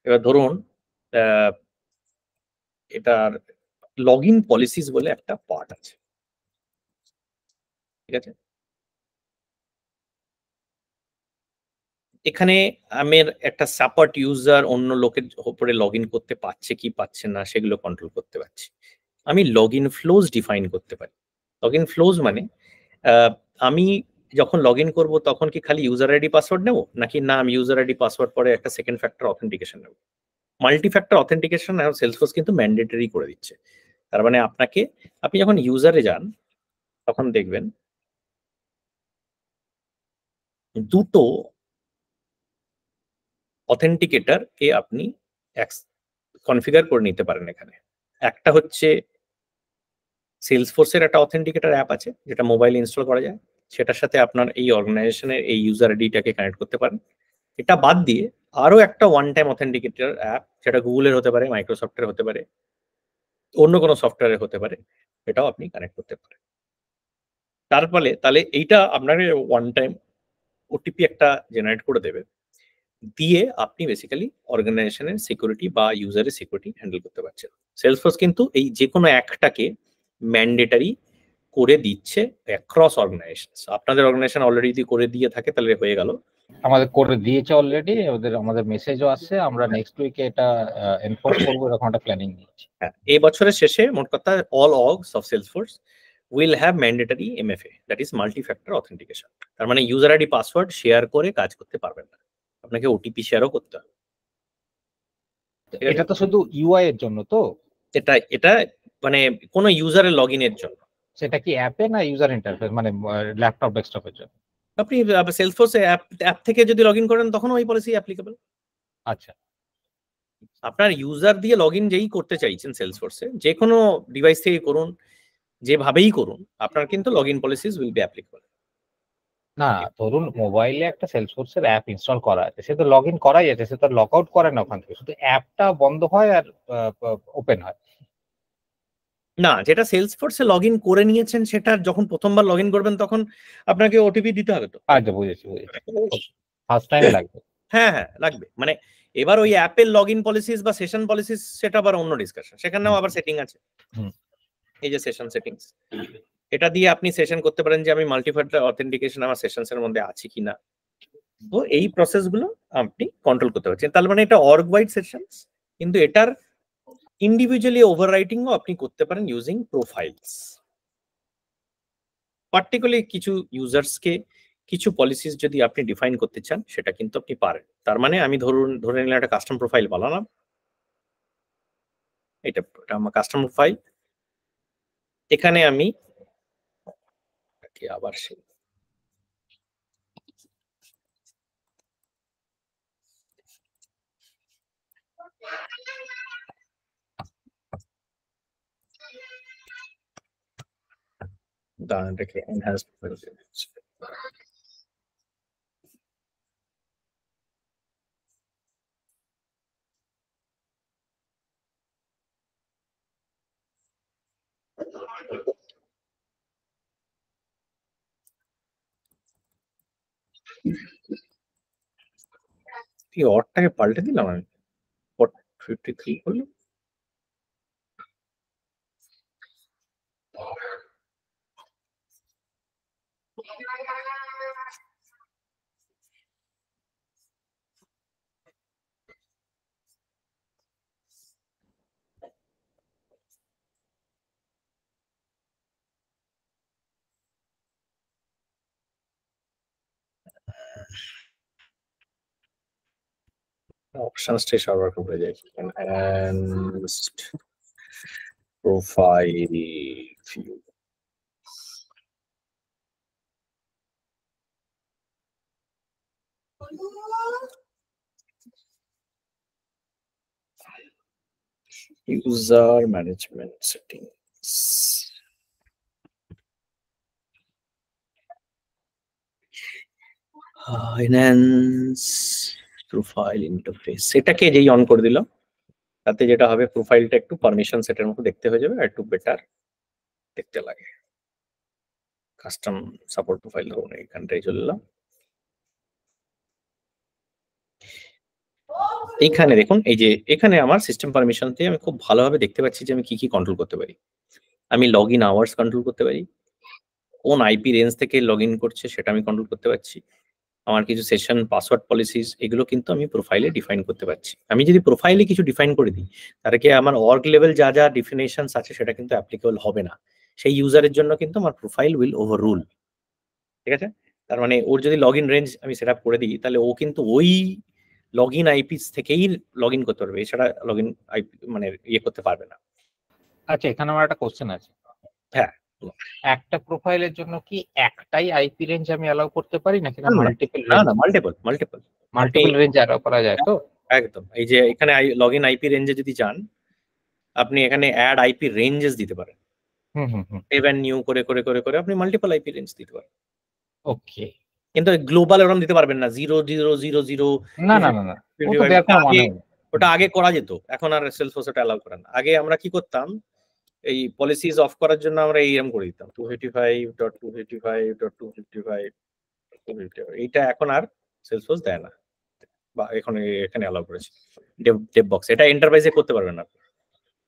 এবার ধরুন এটার লগ ইন পলিসিস বলে একটা পার্ট আছে, ঠিক আছে? এখানে আমার একটা সাপোর্ট ইউজার অন্য লোকের উপরে লগ ইন করতে পারছে কি পাচ্ছে না সেগুলো কন্ট্রোল করতে পারছি। আমি লগ ইন ফ্লোজ ডিফাইন করতে পারি। লগ ইন ফ্লোজ মানে আমি যখন লগ ইন করবো তখন কি খালি ইউজার আইডি পাসওয়ার্ড নেবো, নাকি না আমি ইউজার আইডি পাসওয়ার্ড পরে একটা সেকেন্ড ফ্যাক্টর অথেন্টিকেশন নেবো। মাল্টি ফ্যাক্টর অথেন্টিকেশন এখন সেলসফোর্স কিন্তু ম্যান্ডেটরি করে দিচ্ছে। তার মানে আপনি যখন ইউজারে যান তখন দেখবেন দুটো অথেন্টিকেটর কে আপনি কনফিগার করে নিতে পারেন এখানে। একটা হচ্ছে সেলসফোর্সের একটা অথেন্টিকেটর অ্যাপ আছে যেটা মোবাইলে ইনস্টল করা যায়, সেটার সাথে আপনার এই অর্গানাইজেশনের এই ইউজার আইডিটাকে কানেক্ট করতে পারেন। এটা বাদ দিয়ে আরো একটা ওয়ান টাইম অথেন্টিকেটর অ্যাপ, যেটা গুগলের হতে পারে, মাইক্রোসফটের হতে পারে, অন্য কোনো সফটওয়্যারের হতে পারে, এটাও আপনি কানেক্ট করতে পারেন। তার ফলে তাহলে এইটা আপনাকে ওয়ান টাইম ওটিপি একটা জেনারেট করে দেবে, দিয়ে আপনি বেসিক্যালি অর্গানাইজেশনের সিকিউরিটি বা ইউজারের সিকিউরিটি হ্যান্ডেল করতে পারছেন। সেলসফোর্স কিন্তু এই যে কোনো একটাকে ম্যান্ডেটারি করে দিচ্ছে অ্যাক্রস অর্গানাইজেশন। আপনাদের অর্গানাইজেশন অলরেডি যদি করে দিয়ে থাকে তাহলে হয়ে গেল।
আমাদের করে দিয়েছে অলরেডি, আমাদের মেসেজও আসছে, আমরা নেক্সট উইকে এটা এনফোর্স করব, এরকম একটা প্ল্যানিং নিয়েছি।
হ্যাঁ, এই বছরের শেষে মোট কথা all Argus of Salesforce will have mandatory MFA, that is multi factor authentication. তার মানে ইউজার আইডি পাসওয়ার্ড শেয়ার করে কাজ করতে পারবেন না, আপনাকে ওটিপি শেয়ারও করতে হবে।
এটা তো শুধু ইউআই এর জন্য তো?
এটা মানে কোন ইউজারের লগ ইনের জন্য।
সেটা কি অ্যাপে না ইউজার ইন্টারফেস, মানে ল্যাপটপ ডেস্কটপের জন্য?
আপনি সেলসফোর্স অ্যাপ থেকে যদি লগ ইন করেন তখন ওই পলিসি অ্যাপ্লিকেবল।
আচ্ছা,
আপনার ইউজার দিয়ে লগ ইন যেই করতে চাইছেন সেলসফোর্সে, যে কোনো ডিভাইস থেকে করুন, যেভাবেই করুন, আপনার কিন্তু log in policies will be applicable.
না ধরুন মোবাইলে একটা সেলসফোর্স এর অ্যাপ ইনস্টল করা আছে, সে তো লগ ইন করাই আছে, সে তো লগ আউট করে না ওখান থেকে, শুধু অ্যাপটা বন্ধ হয় আর ওপেন হয়।
না, যেটা সেলসফোর্সে লগ ইন করে নিয়েছেন সেটা যখন প্রথমবার লগ ইন করবেন তখন আপনাকে ওটিপি দিতে হবে তো।
আচ্ছা, বুঝেছি, ফার্স্ট টাইম লাগবে।
হ্যাঁ হ্যাঁ লাগবে। মানে এবার ওই অ্যাপের লগ ইন পলিসিস বা সেশন পলিসিস সেটা আবার অন্য ডিসকাশন, সেখানেও আবার সেটিং আছে। এই যে সেশন সেটিংস, এটা দিয়ে আপনি সেশন করতে পারেন যে আমি মাল্টি ফ্যাক্টর অথেন্টিকেশন আমার সেশনস এর মধ্যে আছে কিনা। তো এই প্রসেসগুলো আপনি কন্ট্রোল করতে পারছেন। তার মানে এটা অর্গ ওয়াইড সেশনস, কিন্তু এটার ইন্ডিভিজুয়ালি ওভাররাইটিংও আপনি করতে পারেন ইউজিং প্রোফাইলস। পার্টিকুলারলি কিছু ইউজার্সকে কিছু পলিসিস যদি আপনি ডিফাইন করতে চান সেটা কিন্তু আপনি পারেন। তার মানে আমি ধরে নিলাম একটা কাস্টম প্রোফাইল বানালাম, এটা আমার কাস্টম প্রোফাইল। এখানে আমি আবার রেখে এনহ্যান্স অর্ডটাকে পাল্টে দিলাম আমি, 53 করলাম। অপশনসটাই সবার উপরে যায়, enhanced profile view. User management settings. Enhance profile interface, এটাকে যেই অন করে দিলাম তাতে যেটা হবে প্রোফাইলটা একটু পারমিশন সেটের মতো দেখতে হয়ে যাবে আর একটু বেটার দেখতে লাগে। কাস্টম সাপোর্ট প্রোফাইল ধরুন এইখানটাই চলে এলাম। এইখানে দেখুন, এই যে এখানে আমার সিস্টেম পারমিশনতে আমি খুব ভালোভাবে দেখতে পাচ্ছি যে আমি কি কি কন্ট্রোল করতে পারি। আমি লগ ইন আওয়ার্স কন্ট্রোল করতে পারি, কোন আইপি রেঞ্জ থেকে লগ ইন করছে সেটা আমি কন্ট্রোল করতে পারছি। আমার কিছু সেশন পাসওয়ার্ড পলিসিস এগুলো কিন্তু আমি প্রোফাইলে ডিফাইন করতে পারছি। আমি যদি প্রোফাইলে কিছু ডিফাইন করে দিই, তাহলে কি আমার অর্গ লেভেল যা যা ডিফিনেশনস আছে সেটা কিন্তু অ্যাপ্লিকেবল হবে না। সেই ইউজারের জন্য কিন্তু আমার প্রোফাইল উইল ওভার রুল। ঠিক আছে? তার মানে ওর যদি লগ ইন রেঞ্জ আমি সেট আপ করে দিই, তাহলে ও কিন্তু ওই লগ ইন আইপিস থেকেই লগ ইন করতে পারবে, এছাড়া লগ ইন আইপি মানে ইয়ে করতে পারবে না।
আচ্ছা, এখানে আমার একটা কোশ্চেন আছে।
হ্যাঁ,
একটা প্রোফাইলের জন্য কি একটাই আইপি রেঞ্জ আমি অ্যালাউ করতে পারি নাকি মাল্টিপল?
না, মাল্টিপল
রেঞ্জ অ্যালাউ করা যায় তো?
একদম। এই যে এখানে লগ ইন আইপি রেঞ্জে যদি যান, আপনি এখানে অ্যাড আইপি রেঞ্জেস দিতে পারেন। সেভ এন্ড নিউ করে করে করে করে আপনি মাল্টিপল আইপি রেঞ্জ দিতে পারেন।
ওকে,
কিন্তু গ্লোবাল ওরকম দিতে পারবেন না, 0.0.0.0।
না না না,
ওটা আগে করা যেত, এখন আর সেলসফোর্স ওটা অ্যালাউ করে না। আগে আমরা কি করতাম, এই পলিসিস অফ করার জন্য আমরা এইরকম করে দিতাম 255.255.255 এইটা এখন আর সেলসফোর্স দেয় না, বা এখন এখানে অ্যালাউ করেছে ডেভ বক্স। এটা এন্টারপ্রাইজে করতে পারবেন না।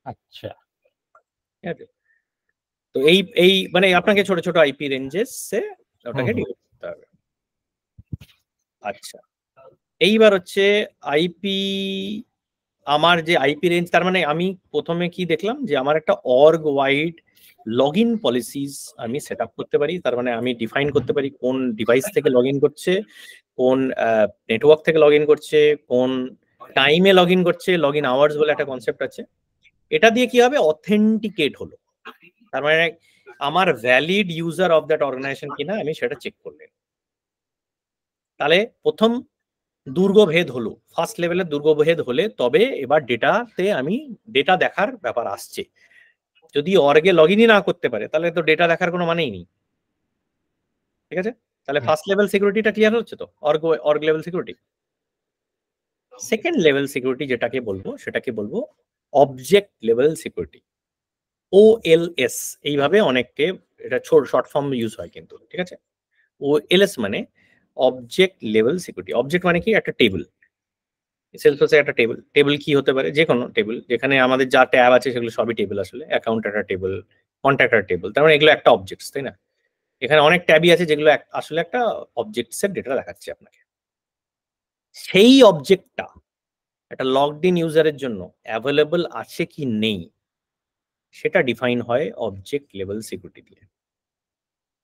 আচ্ছা,
ঠিক আছে? তো এই মানে আপনাকে ছোট ছোট আইপি রেঞ্জেসে ওটাকে ডিল করতে হবে। আচ্ছা, এইবার হচ্ছে আইপি, আমার যে আইপি রেঞ্জ, তার মানে আমি প্রথমে কি দেখলাম যে আমার একটা org wide log in policies আমি সেট আপ করতে পারি। তার মানে আমি ডিফাইন করতে পারি কোন ডিভাইস থেকে লগ ইন করছে, কোন নেটওয়ার্ক থেকে লগ ইন করছে, কোন টাইমে লগ ইন করছে। লগ ইন আওয়ার্স বলে একটা কনসেপ্ট আছে। এটা দিয়ে কি হবে, অথেন্টিকেট হলো। তার মানে আমার valid user of that organization কিনা আমি সেটা চেক করলেন। তাহলে প্রথম দুর্গভেদ হলো, ফার্স্ট লেভেলের দুর্গভেদ হলে তবে এবার ডেটাতে আমি ডেটা দেখার ব্যাপার আসছে। যদি অর্গে লগ ইনই না করতে পারে তাহলে তো ডেটা দেখার কোনো মানেই নেই। ঠিক আছে? তাহলে ফার্স্ট লেভেল সিকিউরিটিটা ক্লিয়ার হচ্ছে তো, org level security. Second level security যেটাকে বলবো সেটাকে বলবো অবজেক্ট লেভেল সিকিউরিটি, OLS। এইভাবে অনেককে এটা শর্ট ফর্ম ইউজ হয় কিন্তু। ঠিক আছে? OLS মানে অবজেক্ট লেভেল সিকিউরিটি। অবজেক্ট মানে কি, একটা টেবিল। সেলসফোর্সে একটা টেবিল কি হতে পারে, যে কোনো টেবিল, যেখানে আমাদের যা ট্যাব আছে সেগুলো সবই টেবিল। আসলে অ্যাকাউন্ট একটা টেবিল, কন্ট্যাক্ট একটা টেবিল, তার মানে এগুলো একটা অবজেক্টস, তাই না? এখানে অনেক ট্যাবই আছে যেগুলো আসলে একটা অবজেক্টসের ডেটা দেখাচ্ছে আপনাকে। সেই অবজেক্টটা একটা লগড ইন ইউজারের জন্য অ্যাভেলেবল আছে কি নেই সেটা ডিফাইন হয় অবজেক্ট লেভেল সিকিউরিটি দিয়ে।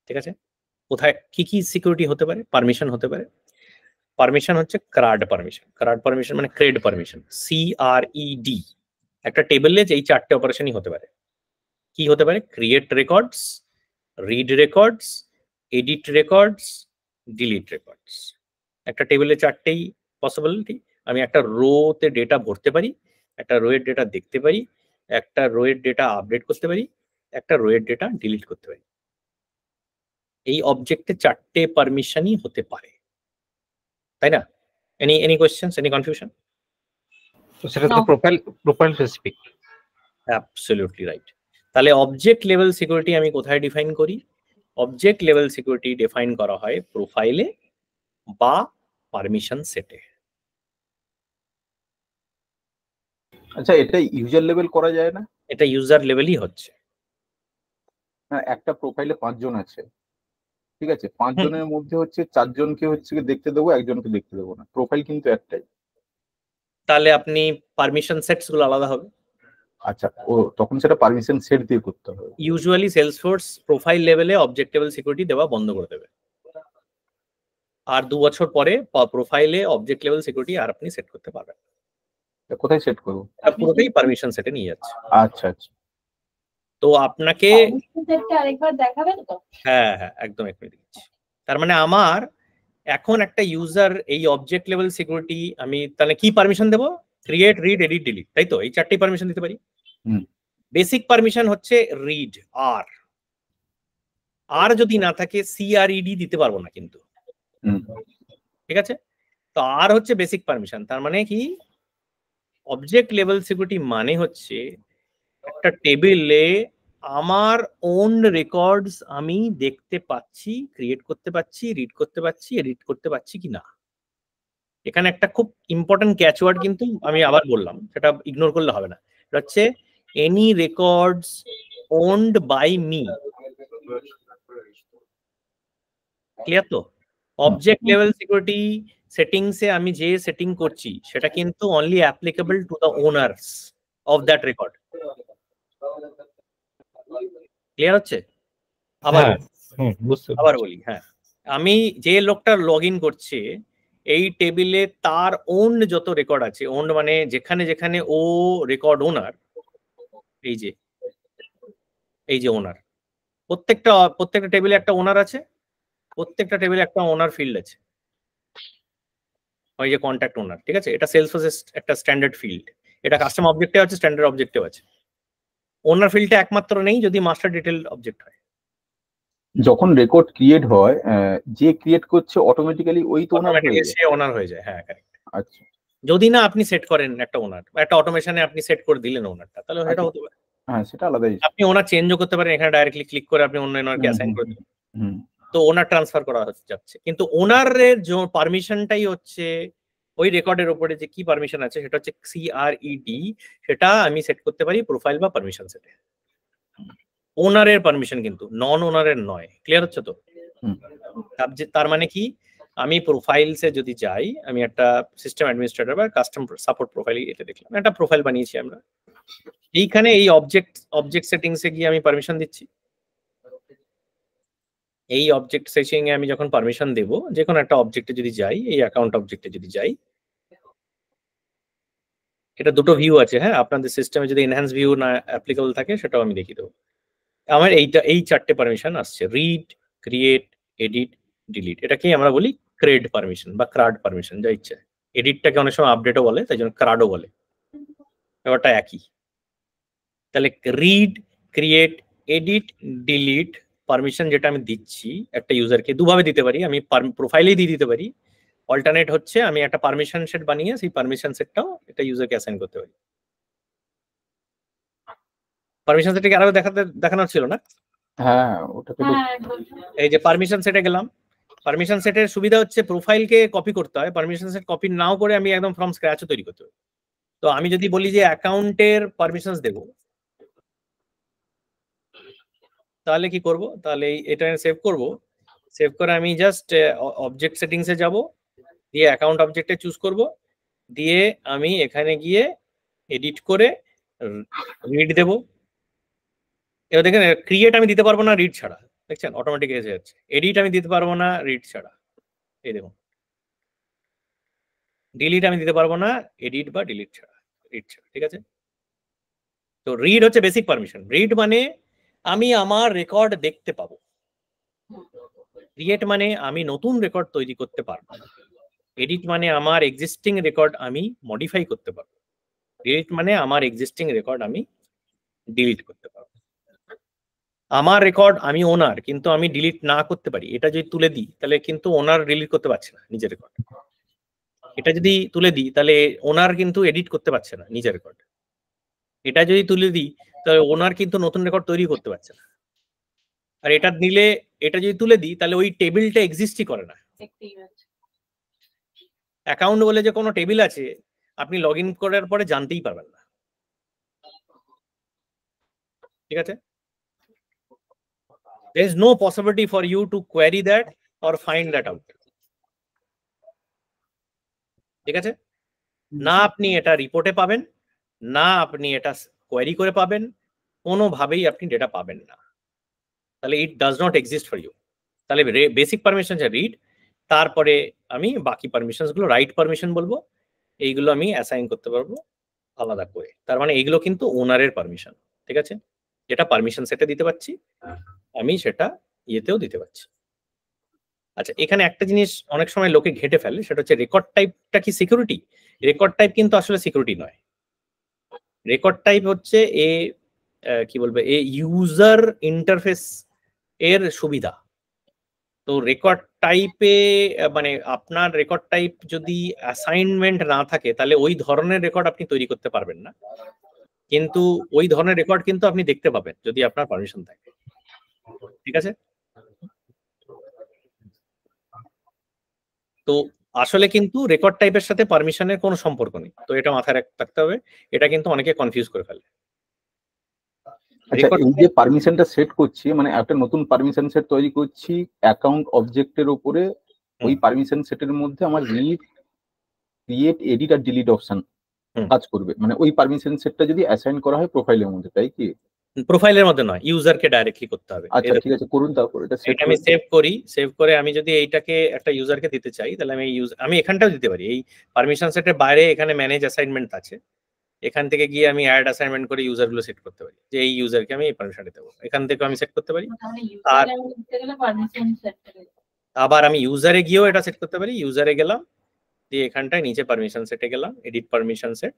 ঠিক আছে? কোথায় কি কি সিকিউরিটি হতে পারে, পারমিশন হতে পারে। পারমিশন হচ্ছে ক্রাড পারমিশন। ক্রাড পারমিশন মানে ক্রেড পারমিশন, CRED। একটা টেবিলে এই চারটে অপারেশনই হতে পারে। কি হতে পারে, create records, read records, edit records, delete records. একটা টেবিলে চারটেই পসিবিলিটি। আমি একটা রোতে ডেটা ভরতে পারি, একটা রোয়ের ডেটা দেখতে পারি, একটা রোয়ের ডেটা আপডেট করতে পারি, একটা রোয়ের ডেটা ডিলিট করতে পারি। এই অবজেক্টে চারটে পারমিশনই হতে পারে, তাই না? Any questions, any confusion?
তো সেটা তো প্রোফাইল স্পেসিফিক।
Absolutely right. তাহলে অবজেক্ট লেভেল সিকিউরিটি আমি কোথায় ডিফাইন করি? অবজেক্ট লেভেল সিকিউরিটি ডিফাইন করা হয় প্রোফাইলে বা পারমিশন সেটে।
আচ্ছা, এটা ইউজার লেভেল করা যায় না?
এটা ইউজার লেভেলই হচ্ছে।
হ্যাঁ, একটা প্রোফাইলে 5 জন আছে, ঠিক আছে? 5 জনের মধ্যে হচ্ছে 4 জনকে হচ্ছে দেখতে দেবো, একজনকে দেখতে দেবো না। প্রোফাইল কিন্তু একটাই।
তাহলে আপনি পারমিশন সেটস গুলো আলাদা হবে।
আচ্ছা, ও তখন সেটা পারমিশন সেট দিয়ে করতে হবে।
ইউজুয়ালি সেলসফোর্স প্রোফাইল লেভেলে অবজেক্ট লেভেল সিকিউরিটি দেওয়া বন্ধ করে দেবে, আর 2 বছর পরে প্রোফাইলে অবজেক্ট লেভেল সিকিউরিটি আর আপনি সেট করতে পারবেন।
কোথায় সেট করবো?
পুরোটাই পারমিশন সেটে নিয়ে যাচ্ছে।
আচ্ছা আচ্ছা,
তো আপনাকে
আরেকবার দেখাবেন তো?
হ্যাঁ হ্যাঁ, একদম এক মিনিট দিচ্ছি। তার মানে আমার এখন একটা ইউজার এই অবজেক্ট লেভেল সিকিউরিটি আমি তাহলে কি পারমিশন দেবো? ক্রিয়েট, রিড, এডিট, ডিলিট, তাই তো? এই চারটি পারমিশন দিতে পারি। বেসিক পারমিশন হচ্ছে রিড, আর যদি না থাকে CRED দিতে পারবো না কিন্তু। ঠিক আছে? তো আর হচ্ছে বেসিক পারমিশন। তার মানে কি, অবজেক্ট লেভেল সিকিউরিটি মানে হচ্ছে একটা টেবিলে আমার ওন রেকর্ডস আমি দেখতে পাচ্ছি, ক্রিয়েট করতে পাচ্ছি, রিড করতে পাচ্ছি, এডিট করতে পাচ্ছি কি না। এখানে একটা খুব ইম্পর্টেন্ট ক্যাচওয়ার্ড কিন্তু আমি আবার বললাম, সেটা ইগনোর করলে হবে না। এটা হচ্ছে any records owned by me. Clear তো? অবজেক্ট লেভেল সিকিউরিটি সেটিংসে আমি যে সেটিং করছি সেটা কিন্তু only applicable to the owners of that record. Clear হচ্ছে? আবার বলি, হ্যাঁ, আমি যে লোকটা লগ ইন করছে এই টেবিলে তার ওন্ড যত রেকর্ড আছে, ওন্ড মানে যেখানে যেখানে ও রেকর্ড ওনার, এই যে ওনার, প্রত্যেকটা টেবিলে একটা ওনার আছে, প্রত্যেকটা টেবিলে একটা ওনার ফিল্ড আছে, ওই যে কন্ট্যাক্ট ওনার, ঠিক আছে? এটা সেলসফোর্সের একটা স্ট্যান্ডার্ড ফিল্ড, এটা কাস্টম অবজেক্টে আছে, স্ট্যান্ডার্ড অবজেক্টেও আছে। ওনার ফিল্ডটা একমাত্র নেই যদি মাস্টার ডিটেইল অবজেক্ট হয়।
যখন রেকর্ড ক্রিয়েট হয়, যে ক্রিয়েট করছে অটোমেটিক্যালি ওই তো ওনার হয়ে যায়,
সে ওনার হয়ে যায়। হ্যাঁ, কারেক্ট।
আচ্ছা,
যদি না আপনি সেট করেন একটা ওনার, একটা অটোমেশনে আপনি সেট করে দিলেন ওনারটা, তাহলে সেটা হতে পারে।
হ্যাঁ, সেটা আলাদাই।
আপনি ওনার চেঞ্জও করতে পারেন, এখানে ডাইরেক্টলি ক্লিক করে আপনি অন্য ওনারকে অ্যাসাইন করে দিলেন, তো ওনার ট্রান্সফার করা যাচ্ছে। কিন্তু ওনারের যে পারমিশনটাই হচ্ছে ওই রেকর্ডের উপরে যে কি পারমিশন আছে সেটা হচ্ছে CRED, সেটা আমি সেট করতে পারি প্রোফাইল বা পারমিশন সেটে। ওনারের পারমিশন কিন্তু নন ওনারের নয়। ক্লিয়ার হচ্ছে তো? তার মানে কি, আমি প্রোফাইলসে যদি যাই, আমি একটা সিস্টেম অ্যাডমিনিস্ট্রেটর বা কাস্টম সাপোর্ট প্রোফাইল এটা দেখলাম, একটা প্রোফাইল বানিয়েছি আমরা, এইখানে এই অবজেক্ট সেটিংসে গিয়ে আমি পারমিশন দিচ্ছি। এই অবজেক্ট সেটিং এ আমি যখন পারমিশন দেব, যে কোনো একটা অবজেক্টে যদি যাই, এই অ্যাকাউন্ট অবজেক্টে যদি যাই, এটা দুটো ভিউ আছে। হ্যাঁ, আপনাদের সিস্টেমে যদি এনহ্যান্স ভিউ না অ্যাপ্লিকেবল থাকে সেটাও আমি দেখিয়ে দেবো। আমার এই চারটে পারমিশন আসছে: রিড, ক্রিয়েট, এডিট, ডিলিট। এটাকেই আমরা বলি ক্রেড পারমিশন বা ক্রাড পারমিশন, যা ইচ্ছে। এডিটটাকে অনেক সময় আপডেটও বলে, তাই জন্য ক্রাডও বলে, ব্যাপারটা একই। তাহলে read, create, edit, delete permission যেটা আমি দিচ্ছি একটা ইউজারকে, দুভাবে দিতে পারি। আমি প্রোফাইলেই দিয়ে দিতে পারি, অল্টারনেট হচ্ছে আমি একটা পারমিশন সেট বানিয়ে সেই পারমিশন সেটটাও একটা ইউজারকে অ্যাসাইন করতে পারি। পারমিশন সেটটাকে আরো দেখানোর ছিল না?
হ্যাঁ, ওটা তো
এই যে পারমিশন সেটে গেলাম। পারমিশন সেটের সুবিধা হচ্ছে প্রোফাইলকে কপি করতে হয়, পারমিশন সেট কপি নাও করে আমি একদম ফ্রম স্ক্র্যাচও তৈরি করতে পারি। তো আমি যদি বলি যে অ্যাকাউন্টের পারমিশনস দেব, তাহলে কি করব? তাহলে এটা সেভ করব। সেভ করে আমি জাস্ট অবজেক্ট সেটিংসে যাব, দিয়ে অ্যাকাউন্ট অবজেক্টে চুজ করব, দিয়ে আমি এখানে গিয়ে এডিট করে রিড দেব। এবার দেখেন, ক্রিয়েট আমি দিতে পারবো না রিড ছাড়া, দেখছেন অটোমেটিক এসে যাচ্ছে। এডিট আমি দিতে পারবো না রিড ছাড়া, এই দেখুন। ডিলিট আমি দিতে পারবো না এডিট বা ডিলিট ছাড়া, রিড ছাড়া, ঠিক আছে? তো রিড হচ্ছে বেসিক পারমিশন। রিড মানে আমি আমার রেকর্ড দেখতে পাবো। ক্রিয়েট মানে আমি নতুন রেকর্ড তৈরি করতে পারবো। এডিট মানে আমার এক্সিস্টিং রেকর্ড আমি মডিফাই করতে পারবো। ডিলিট মানে আমার এক্সিস্টিং রেকর্ড আমি ডিলিট করতে পারবো। আমার রেকর্ড আমি ওনার, কিন্তু আমি ডিলিট না করতে পারি। এটা যদি তুলে দিই তাহলে কিন্তু ওনার ডিলিট করতে পারছে না নিজের রেকর্ড। এটা যদি তুলে দিই তাহলে ওনার কিন্তু এডিট করতে পারছে না নিজের রেকর্ড। এটা যদি তুলে দিই তাহলে ওনার কিন্তু নতুন রেকর্ড তৈরি করতে পারছে না। আর এটা নিলে, এটা যদি তুলে দিই তাহলে ওই টেবিলটা এক্সিস্টই করে না। অ্যাকাউন্ট বলে যে কোনো টেবিল আছে, আপনি লগ ইন করার পরে জানতেই পারবেন না, ঠিক আছে? There is no possibility for you to query that or find that out, ঠিক আছে? না আপনি এটা রিপোর্টে পাবেন, না আপনি এটা কোয়েরি করে পাবেন, কোনোভাবেই আপনি ডেটা পাবেন না। তাহলে it does not exist for you. তাহলে বেসিক পারমিশন আছে রিড, তারপরে আমি বাকি পারমিশনস গুলো রাইট পারমিশন বলবো, এইগুলো আমি অ্যাসাইন করতে পারবো আলাদা করে। তার মানে এইগুলো কিন্তু ওনারের পারমিশন, ঠিক আছে? যেটা পারমিশন সেটে দিতে পারছি আমি, সেটা ইয়েতেও দিতে পারছি। আচ্ছা, এখানে একটা জিনিস অনেক সময় লোকে ঘেটে ফেলে, সেটা হচ্ছে রেকর্ড টাইপটা কি সিকিউরিটি? রেকর্ড টাইপ কিন্তু আসলে সিকিউরিটি নয়। রেকর্ড টাইপ হচ্ছে কি বলবে, ইউজার ইন্টারফেস এর সুবিধা। তো রেকর্ড টাইপে মানে আপনার রেকর্ড টাইপ যদি অ্যাসাইনমেন্ট না থাকে তাহলে ওই ধরনের রেকর্ড আপনি তৈরি করতে পারবেন না, কিন্তু ওই ধরনের রেকর্ড কিন্তু আপনি দেখতে পাবেন যদি আপনার পারমিশন থাকে, ঠিক আছে? তো আসলে কিন্তু রেকর্ড টাইপের সাথে পারমিশনের কোনো সম্পর্ক নেই, তো এটা মাথায় রাখতে হবে। এটা কিন্তু অনেকে কনফিউজ করে ফেলে।
আচ্ছা, এই যে পারমিশনটা সেট করছি, মানে একটা নতুন পারমিশন সেট তৈরি করছি অ্যাকাউন্ট অবজেক্টের উপরে, ওই পারমিশন সেটের মধ্যে আমার রিড, ক্রিয়েট, এডিট আর ডিলিট অপশন কাজ করবে, মানে ওই পারমিশন সেটটা যদি অ্যাসাইন করা হয় প্রোফাইলের মধ্যে, তাই কি?
প্রোফাইলের মধ্যে নয়, ইউজারকে ডাইরেক্টলি করতে হবে।
আচ্ছা ঠিক আছে, করুন। তারপর এটা
আমি সেভ করি, সেভ করে আমি যদি এইটাকে একটা ইউজারকে দিতে চাই, তাহলে আমি এখানটাও দিতে পারি। এই পারমিশন সেটের বাইরে এখানে ম্যানেজ অ্যাসাইনমেন্ট আছে, এখান থেকে গিয়ে আমি অ্যাড অ্যাসাইনমেন্ট করে ইউজার গুলো সেট করতে পারি যে এই ইউজারকে আমি এই পারমিশনটা দেবো, এখান থেকে আমি সেট করতে পারি। আর আবার আমি ইউজারে গিয়েও এটা সেট করতে পারি। ইউজারে গেলাম, দিয়ে এখানটায় নিচে পারমিশন সেটে গেলাম, এডিট পারমিশন সেট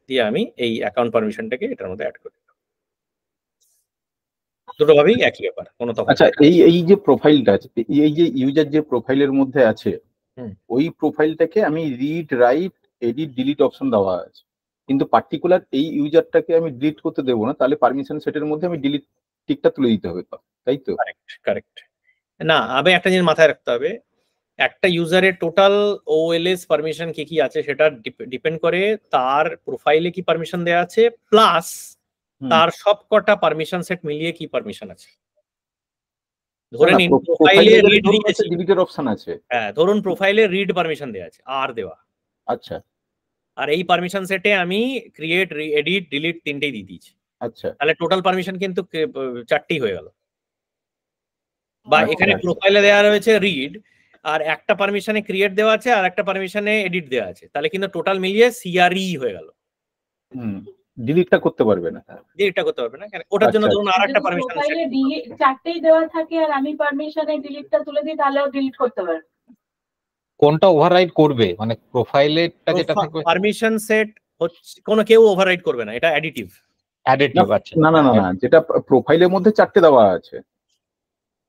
দিয়ে আমি এই অ্যাকাউন্ট পারমিশনটাকে এটার মধ্যে অ্যাড করি। দুটো ভাবেই একই ব্যাপার, কোনো তফাৎ।
আচ্ছা, এই যে প্রোফাইলটা আছে, এই যে ইউজার যে প্রোফাইলের মধ্যে আছে, ওই প্রোফাইলটাকে আমি read, right, edit, delete option দেওয়া আছে, কিন্তু পার্টিকুলার এই ইউজারটাকে আমি ডিলিট করতে দেবো না, তাহলে পারমিশন সেটের মধ্যে আমি ডিলিট টিকটা তুলে দিতে হবে, তাই তো?
কারেক্ট। না, আমি একটা জিনিস মাথায় রাখতে হবে, একটা ইউজারের টোটাল ওএলএস পারমিশন কি আছে সেটা ডিপেন্ড করে তার প্রোফাইলে কি পারমিশন দেওয়া আছে, প্লাস তার সবকটা পারমিশন সেট মিলিয়ে কি পারমিশন আছে। ধরে নিন প্রোফাইলে রিড দিয়েছি,
ডিলিটের অপশন আছে।
হ্যাঁ, ধরুন প্রোফাইলে রিড পারমিশন দেওয়া আছে আর দেওয়া।
আচ্ছা।
আর এই পারমিশন সেটে আমি ক্রিয়েট, এডিট, ডিলিট তিনটেই দিয়ে দিয়েছি।
আচ্ছা,
তাহলে টোটাল পারমিশন কিন্তু 4টি হয়ে গেল। বা এখানে প্রোফাইলে দেওয়া রয়েছে রিড, আর একটা পারমিশনে ক্রিয়েট দেওয়া আছে আর একটা পারমিশনে এডিট দেওয়া আছে, তাহলে কিন্তু টোটাল মিলিয়ে সিআরই হয়ে গেল।
ডিলিটটা করতে পারবে না,
ডিলিটটা করতে পারবে না, ওটার জন্য ধরুন আরেকটা পারমিশন সেট।
চারটেই দেওয়া থাকে আর আমি পারমিশনে ডিলিটটা তুলে দিই, তাহলেও ডিলিট করতে পারবে।
কোনটা ওভাররাইড করবে, মানে প্রোফাইলেরটা যেটা থাকবে
পারমিশন সেট হচ্ছে কোনো কেউ ওভাররাইড করবে না, এটা অ্যাডিটিভ।
অ্যাডিটিভ আছে।
না, যেটা প্রোফাইলের মধ্যে 4টে দেওয়া আছে,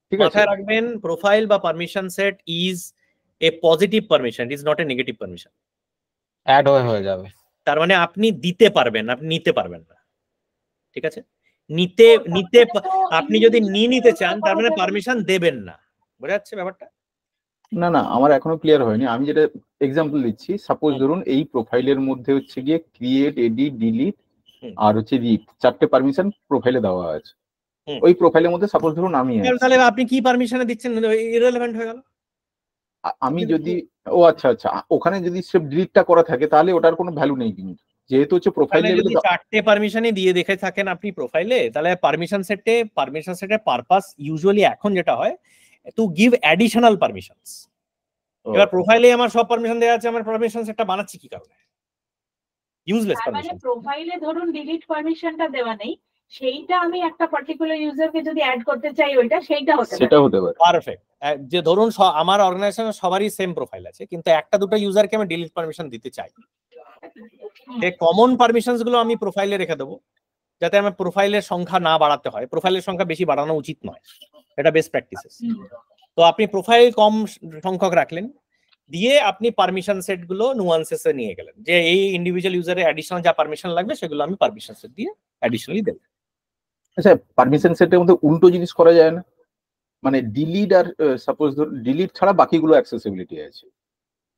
ঠিক আছে?
মাথায় রাখবেন, প্রোফাইল বা permission set is a positive permission, is not a negative permission.
Add হয়ে যাবে,
তার মানে আপনি দিতে পারবেন, আপনি নিতে পারবেন না, ঠিক আছে? নিতে আপনি যদি নিতে চান তার মানে পারমিশন দেবেন না, বোঝা যাচ্ছে ব্যাপারটা?
না, আমার এখনো ক্লিয়ার হয়নি। আমি যেটা এক্সাম্পল দিচ্ছি, সাপোজ ধরুন এই প্রোফাইলের মধ্যে হচ্ছে গিয়ে ক্রিয়েট, এডিট, ডিলিট আর হচ্ছে রিড, 4টে পারমিশন প্রোফাইলে দেওয়া আছে। ওই প্রোফাইলের মধ্যে সাপোজ ধরুন আমি আছি,
তাহলে আপনি কি পারমিশনে দিচ্ছেন ইররিলেভেন্ট হয়ে গেল।
আমি যদি আচ্ছা, ওখানে যদি সেভ ডিলিটটা করা থাকে তাহলে ওটার কোনো ভ্যালু নেই, কিন্তু যেহেতু হচ্ছে প্রোফাইল লেভেলে
4টে পারমিশনই দিয়ে দেখে থাকেন আপনি প্রোফাইলে, তাহলে পারমিশন সেটের পারপাস ইউজুয়ালি এখন যেটা হয় টু গিভ অ্যাডিশনাল পারমিশনস। এবার প্রোফাইলে আমার সব পারমিশন দেওয়া আছে, আমার পারমিশন সেটটা বানাচ্ছি কি কারণে? Useless permission.
মানে প্রোফাইলে ধরুন ডিলিট পারমিশনটা দেওয়া নেই, সেইটা আমি একটা পার্টিকুলার ইউজারকে যদি অ্যাড করতে চাই, ওইটা সেটা হতে পারে।
পারফেক্ট। যে ধরুন আমার অর্গানাইজেশনে সবারই সেম প্রোফাইল আছে, কিন্তু একটা দুটো ইউজারকে আমি ডিলিট পারমিশন দিতে চাই, এই কমন পারমিশনস গুলো আমি প্রোফাইলে রেখে দেবো, যাতে আমার প্রোফাইলের সংখ্যা না বাড়াতে হয়। প্রোফাইলের সংখ্যা বেশি বাড়ানো উচিত নয়, এটা বেস্ট প্র্যাকটিসেস। তো আপনি প্রোফাইল কম সংখ্যক রাখলেন, দিয়ে আপনি পারমিশন সেট গুলো নুয়ান্সেসে নিয়ে গেলেন, যে এই ইন্ডিভিজুয়াল ইউজারের অ্যাডিশনাল যা পারমিশন লাগবে সেগুলো আমি পারমিশন সেট দিয়ে অ্যাডিশনালি দেব।
আচ্ছা, পারমিশন সেটের মধ্যে উল্টো জিনিস করা যায় না? মানে ডিলিট আর সাপোজ ধরুন ডিলিট ছাড়া বাকিগুলো অ্যাক্সেসিবিলিটি আছে,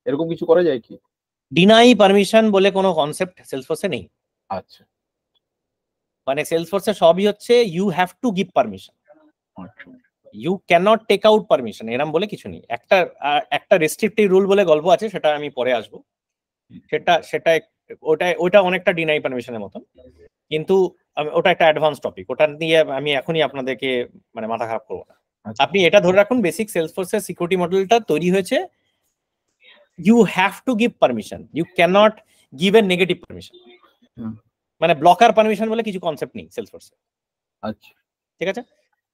এরকম কিছু করা যায় কি?
ডিনাই পারমিশন বলে কোনো কনসেপ্ট সেলসফোর্সে নেই।
আচ্ছা,
মানে সেলসফোর্সে সবই হচ্ছে you have to give permission, you cannot take out permission, এরকম বলে কিছু নেই। একটা রেস্ট্রিক্টিভ রুল বলে গল্প আছে, সেটা আমি পরে আসবো। ওটা অনেকটা ডিনাই পারমিশনের মতন, কিন্তু ওটা একটা অ্যাডভান্স টপিক, ওটা নিয়ে আমি এখনই আপনাদেরকে মানে মাথা খারাপ করবো না। আপনি এটা ধরে রাখুন, বেসিক সেলসফোর্সের সিকিউরিটি মডেলটা তৈরি হয়েছে you have to give permission, you cannot give a negative permission. মানে ব্লকার পারমিশন বলে কিছু কনসেপ্ট নেই সেলসফোর্সে।
আচ্ছা,
ঠিক আছে?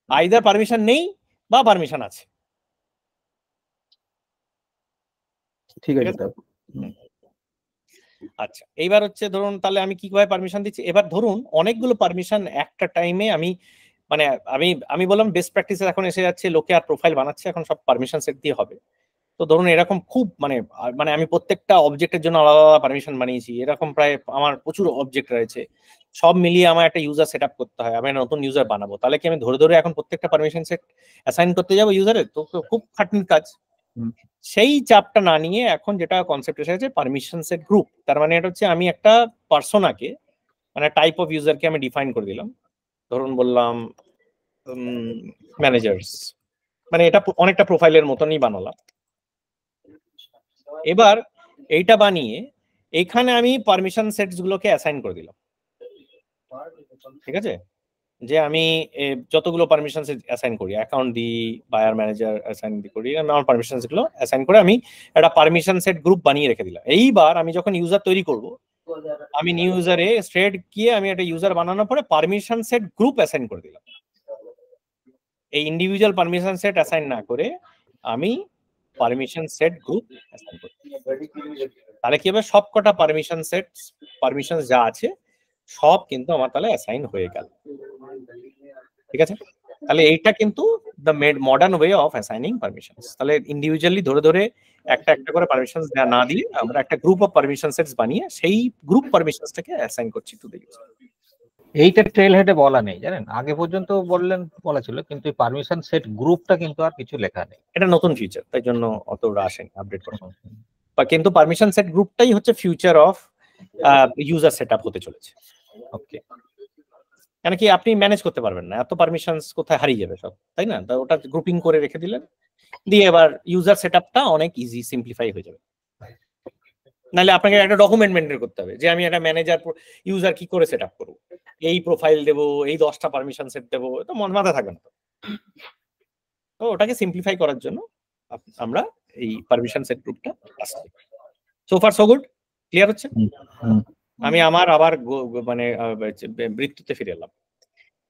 আইদার পারমিশন নেই বা পারমিশন আছে।
ঠিক আছে।
আচ্ছা, এইবার হচ্ছে ধরুন তাহলে আমি কিভাবে পারমিশন দিচ্ছি। এবার ধরুন অনেকগুলো পারমিশন একটা টাইমে আমি মানে আমি বললাম বেস্ট প্র্যাকটিসে এখন এসে যাচ্ছে, লোকে আর প্রোফাইল বানাচ্ছে, এখন সব পারমিশন সেট দিয়ে হবে। তো ধরুন এরকম খুব মানে আমি প্রত্যেকটা অবজেক্টের জন্য আলাদা আলাদা পারমিশন বানিয়েছি, এরকম প্রায় আমার প্রচুর অবজেক্ট রয়েছে, সব মিলিয়ে আমার একটা ইউজার সেট আপ করতে হয়, আমি নতুন ইউজার বানাবো, তাহলে কি আমি ধরে এখন প্রত্যেকটা পারমিশন সেট অ্যাসাইন করতে যাবো ইউজারের? তো খুব খাটনির কাজ। সেই চাপটা না নিয়ে এখন যেটা কনসেপ্ট এসেছে পারমিশন সেট গ্রুপ। তার মানে এটা হচ্ছে আমি একটা পার্সোনাকে, মানে টাইপ অফ ইউজারকে আমি ডিফাইন করে দিলাম, ধরুন বললাম ম্যানেজার্স, মানে এটা অনেকটা প্রোফাইলের মতনই বানালাম। এবার এইটা বানিয়ে এখানে আমি পারমিশন সেটস গুলোকে অ্যাসাইন করে দিলাম, ঠিক আছে? যে আমি যতগুলো পারমিশন অ্যাসাইন করি, অ্যাকাউন্ট দিই, বায়ার ম্যানেজার অ্যাসাইন করি, আমার পারমিশন গুলো অ্যাসাইন করে আমি একটা পারমিশন সেট গ্রুপ বানিয়ে রেখে দিলাম। এইবার আমি যখন ইউজার তৈরি করব, আমি নিউ ইউজারে স্ট্রেট গিয়ে আমি একটা ইউজার বানানোর পরে পারমিশন সেট গ্রুপ অ্যাসাইন করে দিলাম। এই ইন্ডিভিজুয়াল পারমিশন সেট অ্যাসাইন না করে আমি পারমিশন সেট গ্রুপ অ্যাসাইন করি। তাহলে কি হবে, সব কটা পারমিশন সেট পারমিশন যা আছে সব কিন্তু আমার তাহলে অ্যাসাইন হয়ে গেল, ঠিক আছে? তাহলে এইটা কিন্তু the modern way of assigning permissions. তাহলে ইন্ডিভিজুয়ালি ধরে ধরে একটা একটা করে পারমিশনস না দিয়ে আমরা একটা গ্রুপ অফ পারমিশন সেটস বানিয়ে সেই গ্রুপ পারমিশনসটাকে অ্যাসাইন করছি টু দ্য ইউজার।
এইটা ট্রেল হেডে বলা নেই, জানেন? আগে পর্যন্ত বলা ছিল, কিন্তু পারমিশন সেট গ্রুপটা কিন্তু আর কিছু লেখা নেই।
এটা নতুন ফিচার, তাই জন্য অত আসেনি আপডেট করা। কিন্তু পারমিশন সেট গ্রুপটাই হচ্ছে ফিউচার অফ ইউজার সেটআপ হতে চলেছে।
ওকে,
কেন কি আপনি ম্যানেজ করতে পারবেন না, এত পারমিশনস কোথায় হারিয়ে যাবে সব, তাই না? ওটা গ্রুপিং করে রেখে দিলেন, দিয়ে এবার ইউজার সেটআপটা অনেক ইজি সিম্পলিফাই হয়ে যাবে। নাহলে আপনাকে একটা ডকুমেন্ট মেনটেন করতে হবে যে আমি একটা ম্যানেজার ইউজার কি করে সেটআপ করব, এই প্রোফাইল দেবো, এই 10টা পারমিশন সেট দেবো, তো মাথা থাকবে না। তো ওটাকে সিম্পলিফাই করার জন্য আমরা এই পারমিশন সেট গ্রুপটা আসছে। So far so good, clear হচ্ছে? আমি আমার আবার মানে বৃত্ততে ফিরে এলাম।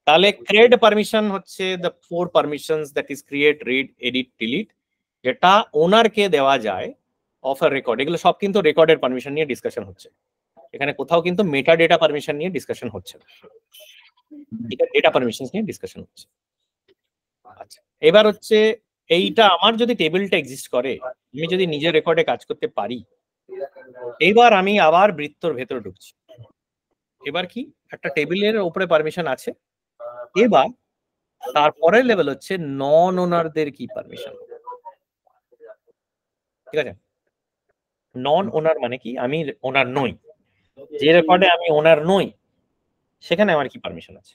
তাহলে ক্রিয়েট পারমিশন হচ্ছে the 4 permissions that is create, read, edit, delete, যেটা ওনারকে দেওয়া যায় অফ আ রেকর্ড। এগুলো সব কিন্তু রেকর্ডের পারমিশন নিয়ে ডিসকাশন হচ্ছে, এখানে কোথাও কিন্তু মেটা ডেটা পারমিশন নিয়ে ডিসকাশন হচ্ছে না, এটা ডেটা পারমিশনস নিয়ে ডিসকাশন হচ্ছে। আচ্ছা, এবার হচ্ছে এইটা আমার যদি টেবিলটা এক্সিস্ট করে, আমি যদি নিজের রেকর্ডে কাজ করতে পারি, এবার আমি আবার বৃত্তর ভেতরে ঢুকছি। এবার কি একটা টেবিলের উপরে পারমিশন আছে, এবার তারপরের লেভেল হচ্ছে নন ওনারদের কি পারমিশন, ঠিক আছে? নন ওনার মানে কি, আমি ওনার নই, যে রেকর্ডে আমি ওনার নই সেখানে আমার কি পারমিশন আছে,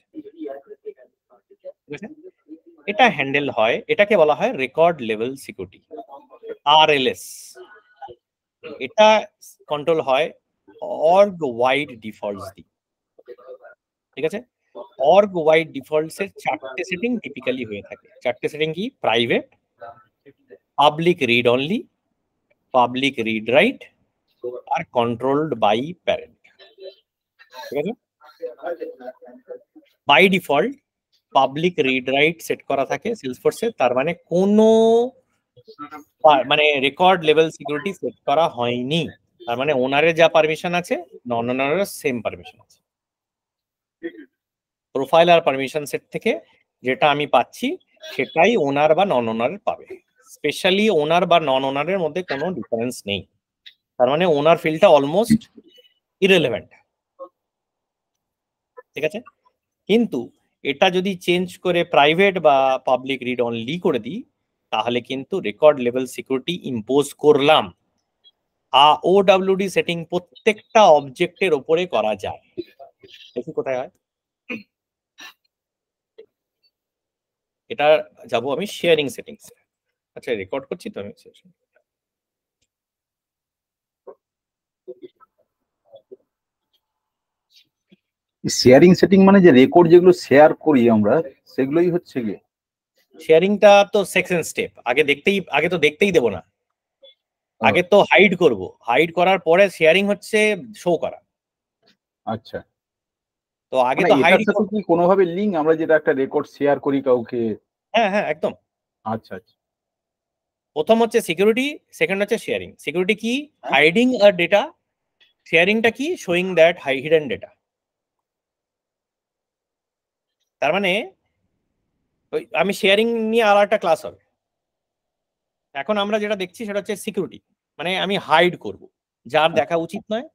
এটা হ্যান্ডেল হয়, এটাকে বলা হয় রেকর্ড লেভেল সিকিউরিটি, আরএলএস। এটা কন্ট্রোল হয় অর্গ ওয়াইড ডিফল্টস দিয়ে, ঠিক আছে? অর্গ ওয়াইড ডিফল্টস এর 4টে সেটিং টিপিক্যালি হয়ে থাকে। 4টে সেটিং কি? Private, public read only, public read write, আর কন্ট্রোলড বাই প্যারেন্ট, ঠিক আছে? By default public read write set করা থাকে সেলসফোর্সে, তার মানে কোনো মানে রেকর্ড লেভেল সিকিউরিটি সেট করা হয়নি, তার মানে ওনারের যা পারমিশন আছে নন ওনারের সেম পারমিশন আছে। প্রোফাইল আর পারমিশন সেট থেকে যেটা আমি পাচ্ছি সেটাই ওনার বা নন ওনারের পাবে, স্পেশালি ওনার বা নন ওনারের মধ্যে কোনো ডিফারেন্স নেই, তার মানে ওনার ফিল্ডটা অলমোস্ট ইররিলেভেন্ট, ঠিক আছে? কিন্তু এটা যদি চেঞ্জ করে প্রাইভেট বা পাবলিক রিড অনলি করে দিই, তাহলে কিন্তু রেকর্ড লেভেল সিকিউরিটি ইম্পোজ করলাম। ওডব্লিউডি সেটিং প্রত্যেকটা অবজেক্টের উপরে করা যায়। দেখি কোথায় হয়, এটা যাব আমি শেয়ারিং সেটিংস। আচ্ছা, রেকর্ড করছি তো আমি সেশন।
শেয়ারিং সেটিং মানে যে রেকর্ড যেগুলো শেয়ার করি আমরা সেগুলোই হচ্ছে কি
শেয়ারিংটা তো সেকশন স্টেপ, আগে তো দেখতেই দেব না, আগে তো হাইড করব, হাইড করার পরে শেয়ারিং হচ্ছে শো করা।
আচ্ছা,
তো আগে তো হাইড
কি কোনোভাবে লিংক আমরা যেটা একটা রেকর্ড শেয়ার করি কাউকে?
হ্যাঁ হ্যাঁ একদম।
আচ্ছা আচ্ছা,
প্রথম হচ্ছে সিকিউরিটি, সেকেন্ড হচ্ছে শেয়ারিং। সিকিউরিটি কি? হাইডিং আ ডেটা, শেয়ারিংটা কি? Showing that hidden data. তার মানে আমি শেয়ারিং নিয়ে আর একটা ক্লাস হবে। এখন আমরা যেটা দেখছি সেটা হচ্ছে সিকিউরিটি, মানে আমি হাইড করব, যার দেখা উচিত নয়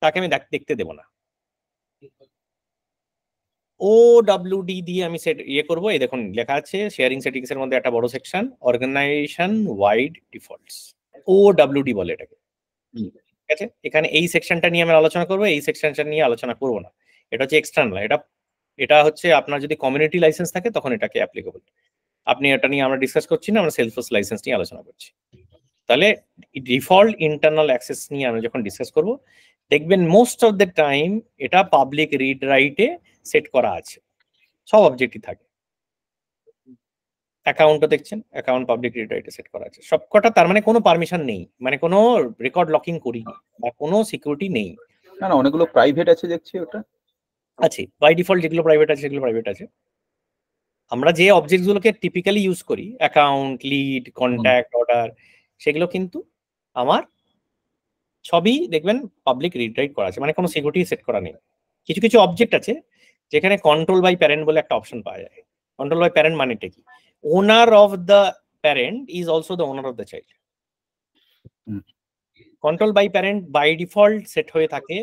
তাকে আমি দেখতে দেব না। OWD দিয়ে আমি সেট করবো। এই দেখুন লেখা আছে শেয়ারিং সেটিংস এর মধ্যে একটা বড় section, organization wide defaults, OWD বলে এটাকে। ঠিক আছে, এখানে এই সেকশনটা নিয়ে আমি আলোচনা করবো, এই সেকশনটা নিয়ে আলোচনা করবো না। এটা হচ্ছে এক্সটার্নাল, এটা হচ্ছে আপনার যদি কমিউনিটি লাইসেন্স থাকে তখন এটাকে অ্যাপ্লিকেবল। আপনি এটা নিয়ে আমরা ডিসকাস করছি না, আমরা সেলসফোর্স লাইসেন্স নিয়ে আলোচনা করছি। তাহলে ডিফল্ট ইন্টারনাল অ্যাক্সেস নিয়ে আমরা যখন ডিসকাস করব, দেখবেন মোস্ট অফ দ্য টাইম এটা পাবলিক রিড রাইটে সেট করা আছে, সব অবজেক্টই থাকে। অ্যাকাউন্টও দেখছেন, অ্যাকাউন্ট পাবলিক রিড রাইটে সেট করা আছে সবকটা। তার মানে কোনো পারমিশন নেই, মানে কোনো রেকর্ড লকিং করিনি বা কোনো সিকিউরিটি নেই।
না না, অনেকগুলো প্রাইভেট আছে দেখছি। ওটা
আছে বাই ডিফল্ট, যেগুলো প্রাইভেট আছে সেগুলো প্রাইভেট আছে। আমরা যে অবজেক্টগুলোকে টিপিক্যালি ইউজ করি, অ্যাকাউন্ট, লিড, কন্ট্যাক্ট, অর্ডার, সেগুলো কিন্তু আমার সবই দেখবেন পাবলিক রিড রাইট করা আছে, মানে কোনো সিকিউরিটি সেট করা নেই। কিছু কিছু অবজেক্ট আছে যেখানে কন্ট্রোল বাই প্যারেন্ট বলে একটা অপশন পাওয়া যায়। কন্ট্রোল বাই প্যারেন্ট মানেটা কি? Owner of the parent is also the owner of the child. Control by parent by default set হয়ে থাকে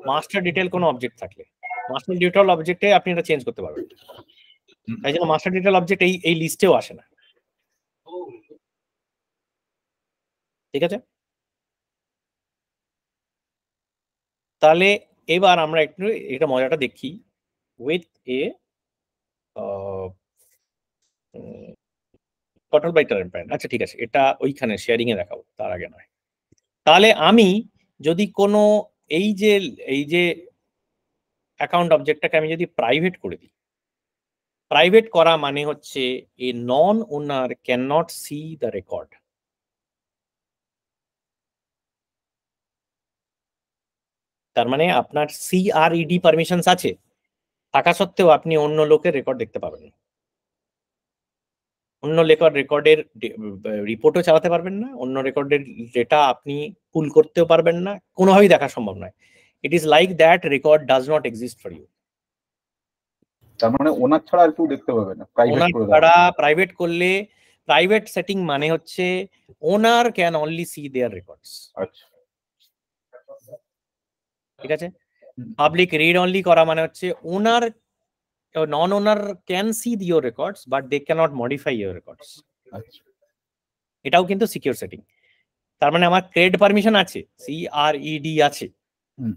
মাস্টার ডিটেল কোনো অবজেক্ট থাকলে। মাস্টার ডিটেল অবজেক্টে আপনি এটা চেঞ্জ করতে পারবেন, তাই জন্য মাস্টার ডিটেল অবজেক্ট এই লিস্টেও আসে না। ঠিক আছে, তাহলে এবার আমরা একটু এটা মজাটা দেখি with a control by parent. আচ্ছা ঠিক আছে, এটা ওইখানে শেয়ারিং এ দেখাবো, তার আগে নয়। তাহলে আমি যদি কোনো এই যে অ্যাকাউন্ট অবজেক্টটাকে আমি যদি প্রাইভেট করে দিই, প্রাইভেট করা মানে হচ্ছে a non owner can not see the record. তার মানে আপনার CRED পারমিশনস আছে, থাকা সত্ত্বেও আপনি অন্য লোকের রেকর্ড দেখতে পাবেন না, অন্য রেকর্ডের রিপোর্টও চালাতে পারবেন না, অন্য রেকর্ডের ডেটা আপনি পুল করতেও পারবেন না, কোনোভাবেই দেখা সম্ভব নয়। It is like that record does not exist for you.
তার মানে ওনার ছাড়া আর কেউ দেখতে পাবে না, প্রাইভেট করে
ছাড়া প্রাইভেট করলে, প্রাইভেট সেটিং মানে হচ্ছে owner can only see their records.
আচ্ছা
ঠিক আছে, পাবলিক রিড অনলি করা মানে হচ্ছে owner non owner can see your records but they can't modify your records.
আচ্ছা,
এটাও কিন্তু সিকিউর সেটিং। তার মানে আমার ক্রেড পারমিশন আছে, CRED আছে,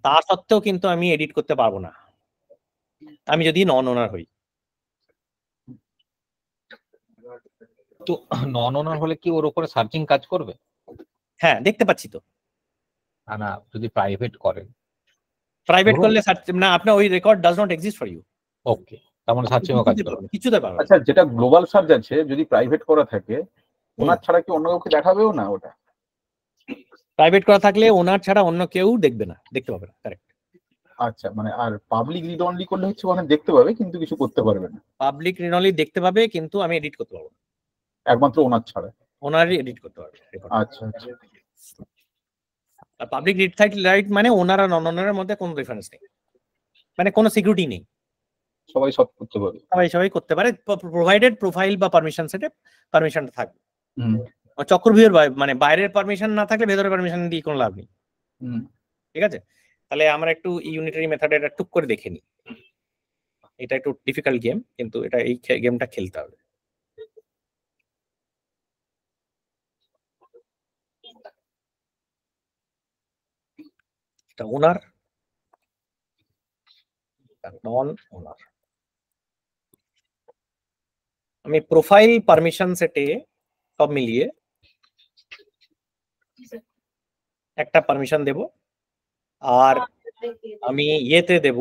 তা সত্ত্বেও কিন্তু আমি এডিট করতে পারবো না আমি যদি নন ওনার হই।
তো নন ওনার হলে কি ওর উপরে সার্চিং কাজ করবে?
হ্যাঁ, দেখতে পাচ্ছি তো।
না, যদি প্রাইভেট করেন,
প্রাইভেট করলে না, আপনার ওই record does not exist for you.
Okay, তার মানে সার্চিংও কাজ করবে,
কিছুতে পারবে।
আচ্ছা, যেটা গ্লোবাল সার্চ আছে যদি প্রাইভেট করা থাকে, ওনার ছাড়া কি অন্য কাউকে দেখাবেও না? ওটা
প্রাইভেট করা থাকলে ওনার ছাড়া অন্য কেউ দেখবে না, দেখতে পাবে না। কারেক্ট।
আচ্ছা, মানে আর পাবলিক রিড অনলি করলে হচ্ছে ওখানে দেখতে পাবে কিন্তু কিছু করতে পারবে না।
পাবলিক রিড অনলি দেখতে পাবে কিন্তু আমি এডিট করতে পারবো না,
একমাত্র ওনার ছাড়া।
ওনারই এডিট করতে পারবে।
আচ্ছা আচ্ছা।
আর পাবলিক রিড রাইট মানে ওনার আর নন ওনারের মধ্যে কোনো ডিফারেন্স নেই, মানে কোনো সিকিউরিটি নেই,
সবাই সব করতে পারে,
সবাই করতে পারে, প্রোভাইডেড প্রোফাইল বা পারমিশন সেটে পারমিশনটা থাকবে। চক্রভিউর মানে বাইরের পারমিশন না থাকলে ভেতরের পারমিশন দিয়ে কোনো লাভ নেই। ঠিক আছে, তাহলে আমরা একটু ইউনিটারি মেথডে এটা টুক করে দেখে নিই। এটা একটু ডিফিকাল্ট গেম, কিন্তু এটা এই গেমটা খেলতে হবে। এটা ওনার, নন ওনার। আমি প্রোফাইল পারমিশন সেটে সব মিলিয়ে একটা পারমিশন দেব, আর আমি ইয়েতে দেব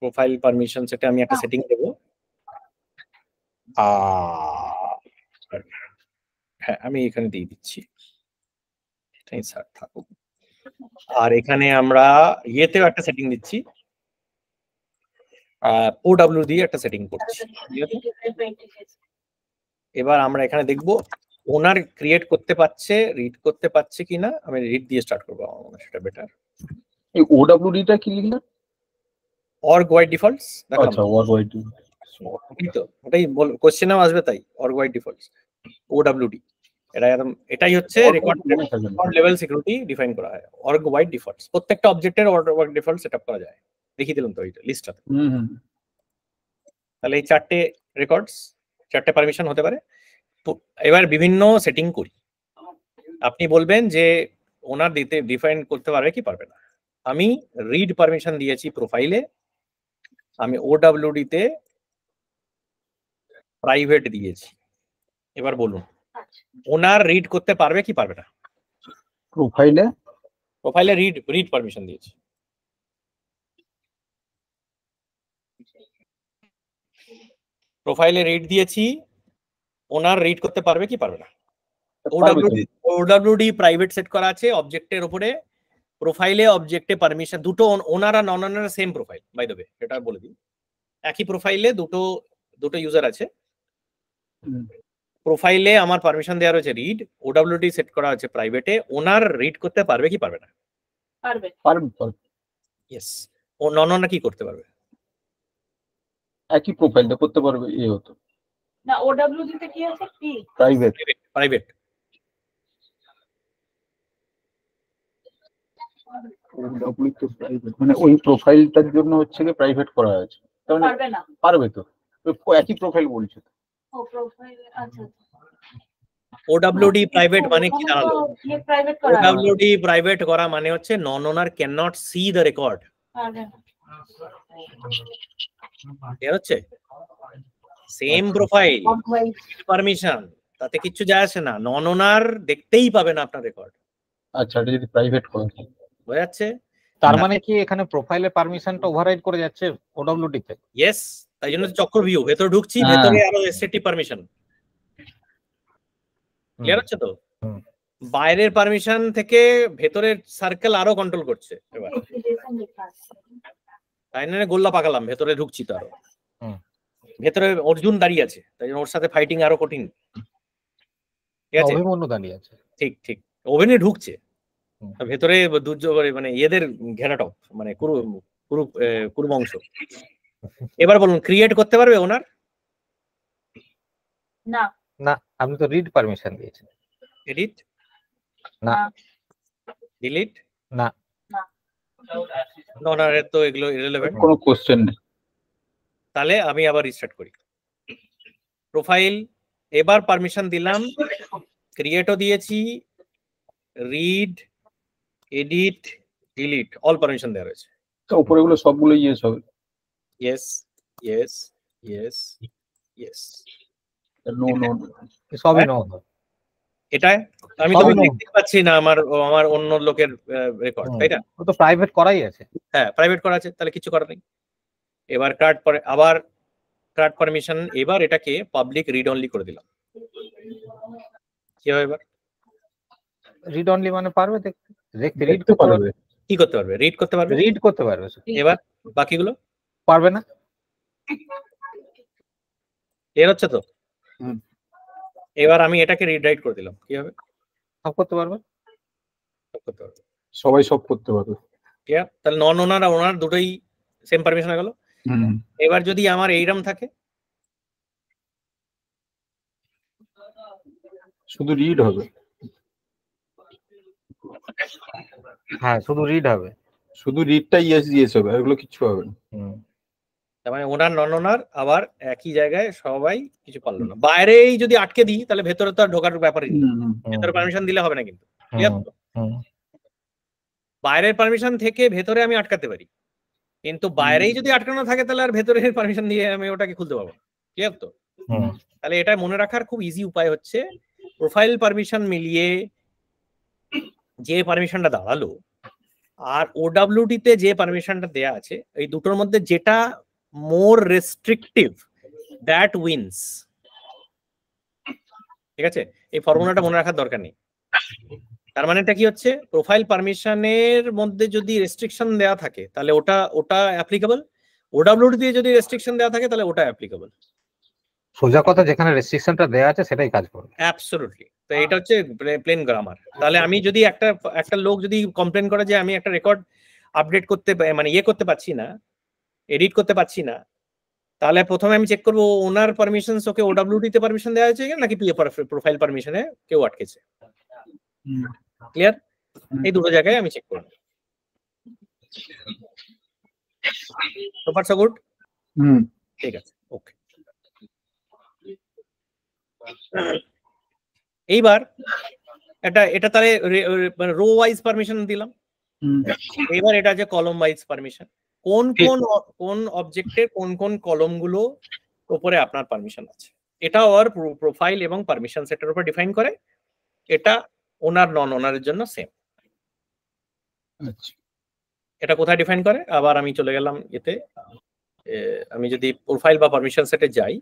প্রোফাইল পারমিশন সেটে আমি একটা সেটিং দেব। হ্যাঁ, আমি এখানে দিয়ে দিচ্ছি, স্যার থাকুক। আর এখানে আমরা ইয়েতেও একটা সেটিং দিচ্ছি, OW দিয়ে একটা সেটিং করছি। এবার আমরা এখানে দেখব ওনার ক্রিয়েট করতে পারছে, রিড করতে পারছে কিনা। আমি রিড দিয়ে স্টার্ট করবো, আমার মনে হয় সেটা বেটার।
এই OWD টা কি লিখলেন?
Org wide defaults.
আচ্ছা, অর্গ ওয়াইড
তো ওটাই কোশ্চেনেও আসবে, তাই অর্গ ওয়াইড ডিফল্টস OWD। এটাই হচ্ছে রেকর্ড লেভেল সিকিউরিটি ডিফাইন করা হয়। অর্গ ওয়াইড ডিফল্টস, প্রত্যেকটা অবজেক্টের অর্গ ওয়াইড ডিফল্ট সেটআপ করা যায়। দেখিয়ে দিলাম তো এইটা লিস্টটা। তাহলে এই 4টে রেকর্ডস, 4টে পারমিশন হতে পারে। এবার বিভিন্ন সেটিং করি। আপনি বলবেন যে ওনার দিতে ডিফাইন করতে পারবে কি পারবে না। আমি রিড পারমিশন দিয়েছি প্রোফাইলে, আমি ওডব্লিউডি তে প্রাইভেট দিয়েছি। এবার বলুন ওনার রিড করতে পারবে কি পারবে না। প্রোফাইলে রিড পারমিশন দিয়েছি। প্রোফাইলে রিড দিয়েছি, ওনার রিড করতে পারবে কি পারবে না। ওডব্লিউডি প্রাইভেট সেট করা আছে অবজেক্টের উপরে, প্রোফাইলে অবজেক্টে পারমিশন দুটো ওনারা নন ওনারা same profile, by the way এটা বলে দিই। একই প্রোফাইলে দুটো ইউজার আছে। প্রোফাইলে আমার পারমিশন দেওয়া রয়েছে রিড, ওডব্লিউডি সেট করা আছে প্রাইভেটে। ওনার রিড করতে পারবে কি পারবে না?
পারবে।
ইয়েস। ও নন ওনারা কি করতে পারবে?
একই প্রোফাইলটা করতে পারবে। এই হতো
না, ওডব্লিউডি তে কি আছে? কি
প্রাইভেট।
মানে ওই প্রোফাইলটার জন্য হচ্ছে কি প্রাইভেট করা আছে।
পারবে না।
পারবে তো, একই প্রোফাইল বলছে তো।
ও প্রোফাইল, আচ্ছা।
ওডব্লিউডি প্রাইভেট মানে কি জানালো? ওডব্লিউডি প্রাইভেট করা মানে হচ্ছে non owner can not see the record. এর হচ্ছে সেম প্রোফাইল পারমিশন, তাতে কিছু যায় আসে না। নন ওনার দেখতেই পাবে না আপনার রেকর্ড।
আচ্ছা, এটা যদি প্রাইভেট করে
বোঝা যাচ্ছে?
তার মানে কি এখানে প্রোফাইলের পারমিশনটা ওভাররাইড করে যাচ্ছে ওডব্লিউডি তে?
ইয়েস, তাই জন্য চক্রভিউ ভেতরে ঢুকছি, ভেতরে আরো রেস্ট্রিক্টিভ পারমিশন। ক্লিয়ার হচ্ছে তো? বাইরের পারমিশন থেকে ভেতরের সার্কেল আরো কন্ট্রোল করছে। এবার তাই না, গোল্লা পাকালাম, ভেতরে ঢুকছি তো আরো। ভেতরে অর্জুন দাঁড়িয়ে আছে, তাই জন্য ওর সাথে ফাইটিং আরো কঠিন। ঠিক আছে,
অভিমন্যু দাঁড়িয়ে আছে।
ঠিক ওভেনে ঢুকছে ভেতরে মানে ইয়েদের ঘেরাটপ, মানে কুরু বংশ। এবার বলুন ক্রিয়েট করতে পারবে ওনার?
না, আপনি তো রিড পারমিশন দিয়েছেন।
এডিট
না।
ডিলিট
না।
ওনারের তো এগুলো ইররিলেভেন্ট,
কোনো কোশ্চেন নেই।
তাহলে আমি আবার রিস্টার্ট করি। প্রোফাইল এবার পারমিশন দিলাম, ক্রিয়েটও দিয়েছি, read, edit, delete all permission দেওয়া রয়েছে।
তো উপরে গুলো সবগুলো ইয়েস হবে।
ইয়েস।
নো
সবই নো।
এটা আমি তো দেখতে পাচ্ছি না আমার অন্য লোকের রেকর্ড, তাই না?
ও তো প্রাইভেট করাই আছে।
হ্যাঁ, প্রাইভেট করা আছে, তাহলে কিছু করার নেই। এবার আবার কার্ড পারমিশন, এবার এটাকে পাবলিক রিড অনলি করে দিলাম। কি হবে এবার?
রিড অনলি মানে পারবে দেখতে রিড করতে পারবে।
কি করতে পারবে? রিড করতে পারবে,
রিড করতে পারবে।
এবার বাকিগুলো
পারবে না।
এর হচ্ছে তো। এবার আমি এটাকে রিড রাইট করে দিলাম, কি হবে?
সব করতে পারবে।
সবাই সব করতে পারবে।
তাহলে নন ওনার দুটোই সেম পারমিশন হয়ে গেল। এবার যদি আমার এইরকম থাকে,
শুধু রিড হবে।
হ্যাঁ, শুধু রিড হবে,
শুধু রিডটা ইয়েস হবে, এগুলো কিছু হবে না।
তার মানে ওনার নন ওনার আবার একই জায়গায় সবাই কিছু পারলো না। বাইরেই যদি আটকে দিই তাহলে ভেতরে তো আর ঢোকার ব্যাপারই নেই, ভেতরে পারমিশন দিলে হবে না। কিন্তু বাইরের পারমিশন থেকে ভেতরে আমি আটকাতে পারি, কিন্তু বাইরেই যদি আটকানো থাকে তাহলে আর ভেতরের পারমিশন দিয়ে আমি ওটাকে খুলতে পারবো। ক্লিয়ার তো? তাহলে এটা মনে রাখার খুব ইজি উপায় হচ্ছে প্রোফাইল পারমিশন মিলিয়ে যে পারমিশনটা দাঁড়ালো আর ওডব্লিউডি তে যে পারমিশনটা দেয়া আছে, এই দুটোর মধ্যে যেটা মোর রেস্ট্রিকটিভ দ্যাট উইন্স। ঠিক আছে, এই ফর্মুলাটা মনে রাখার দরকার নেই। তার মানে এটা কি হচ্ছে, প্রোফাইল পারমিশনের মধ্যে যদি রেস্ট্রিকশন দেওয়া থাকে তাহলে ওটা অ্যাপ্লিকেবল, ওডব্লিউডি দিয়ে যদি রেস্ট্রিকশন দেওয়া থাকে তাহলে ওটা অ্যাপ্লিকেবল।
সোজা কথা, যেখানে রেস্ট্রিকশনটা দেয়া আছে সেটাই কাজ করবে।
অ্যাবসলিউটলি। তো এটা হচ্ছে প্লেন গ্রামার। তাহলে আমি যদি একটা লোক যদি কমপ্লেন করে যে আমি একটা রেকর্ড আপডেট করতে মানে করতে পারছি না, এডিট করতে পারছি না, তাহলে প্রথমে আমি চেক করবো ওনার পারমিশনস ওকে ওডব্লিউডি তে পারমিশন দেওয়া হয়েছে নাকি পিএ প্রোফাইল পারমিশনে কেউ আটকেছে। ক্লিয়ার? এই দুটো জায়গায় আমি চেক করব। So far so good. ঠিক আছে, ওকে। এইবার এটা তাহলে রো ওয়াইজ পারমিশন দিলাম। এবার এটা যে কলম ওয়াইজ পারমিশন, কোন অবজেক্টের কোন কলমগুলো উপরে আপনার পারমিশন আছে, এটা ওর প্রোফাইল এবং পারমিশন সেটের উপর ডিফাইন করে। এটা ওনার নন ওনারের জন্য সেম। এটা কোথায় ডিফাইন করে? আবার আমি চলে গেলাম এতে, আমি যদি প্রোফাইল বা পারমিশন সেটে যাই,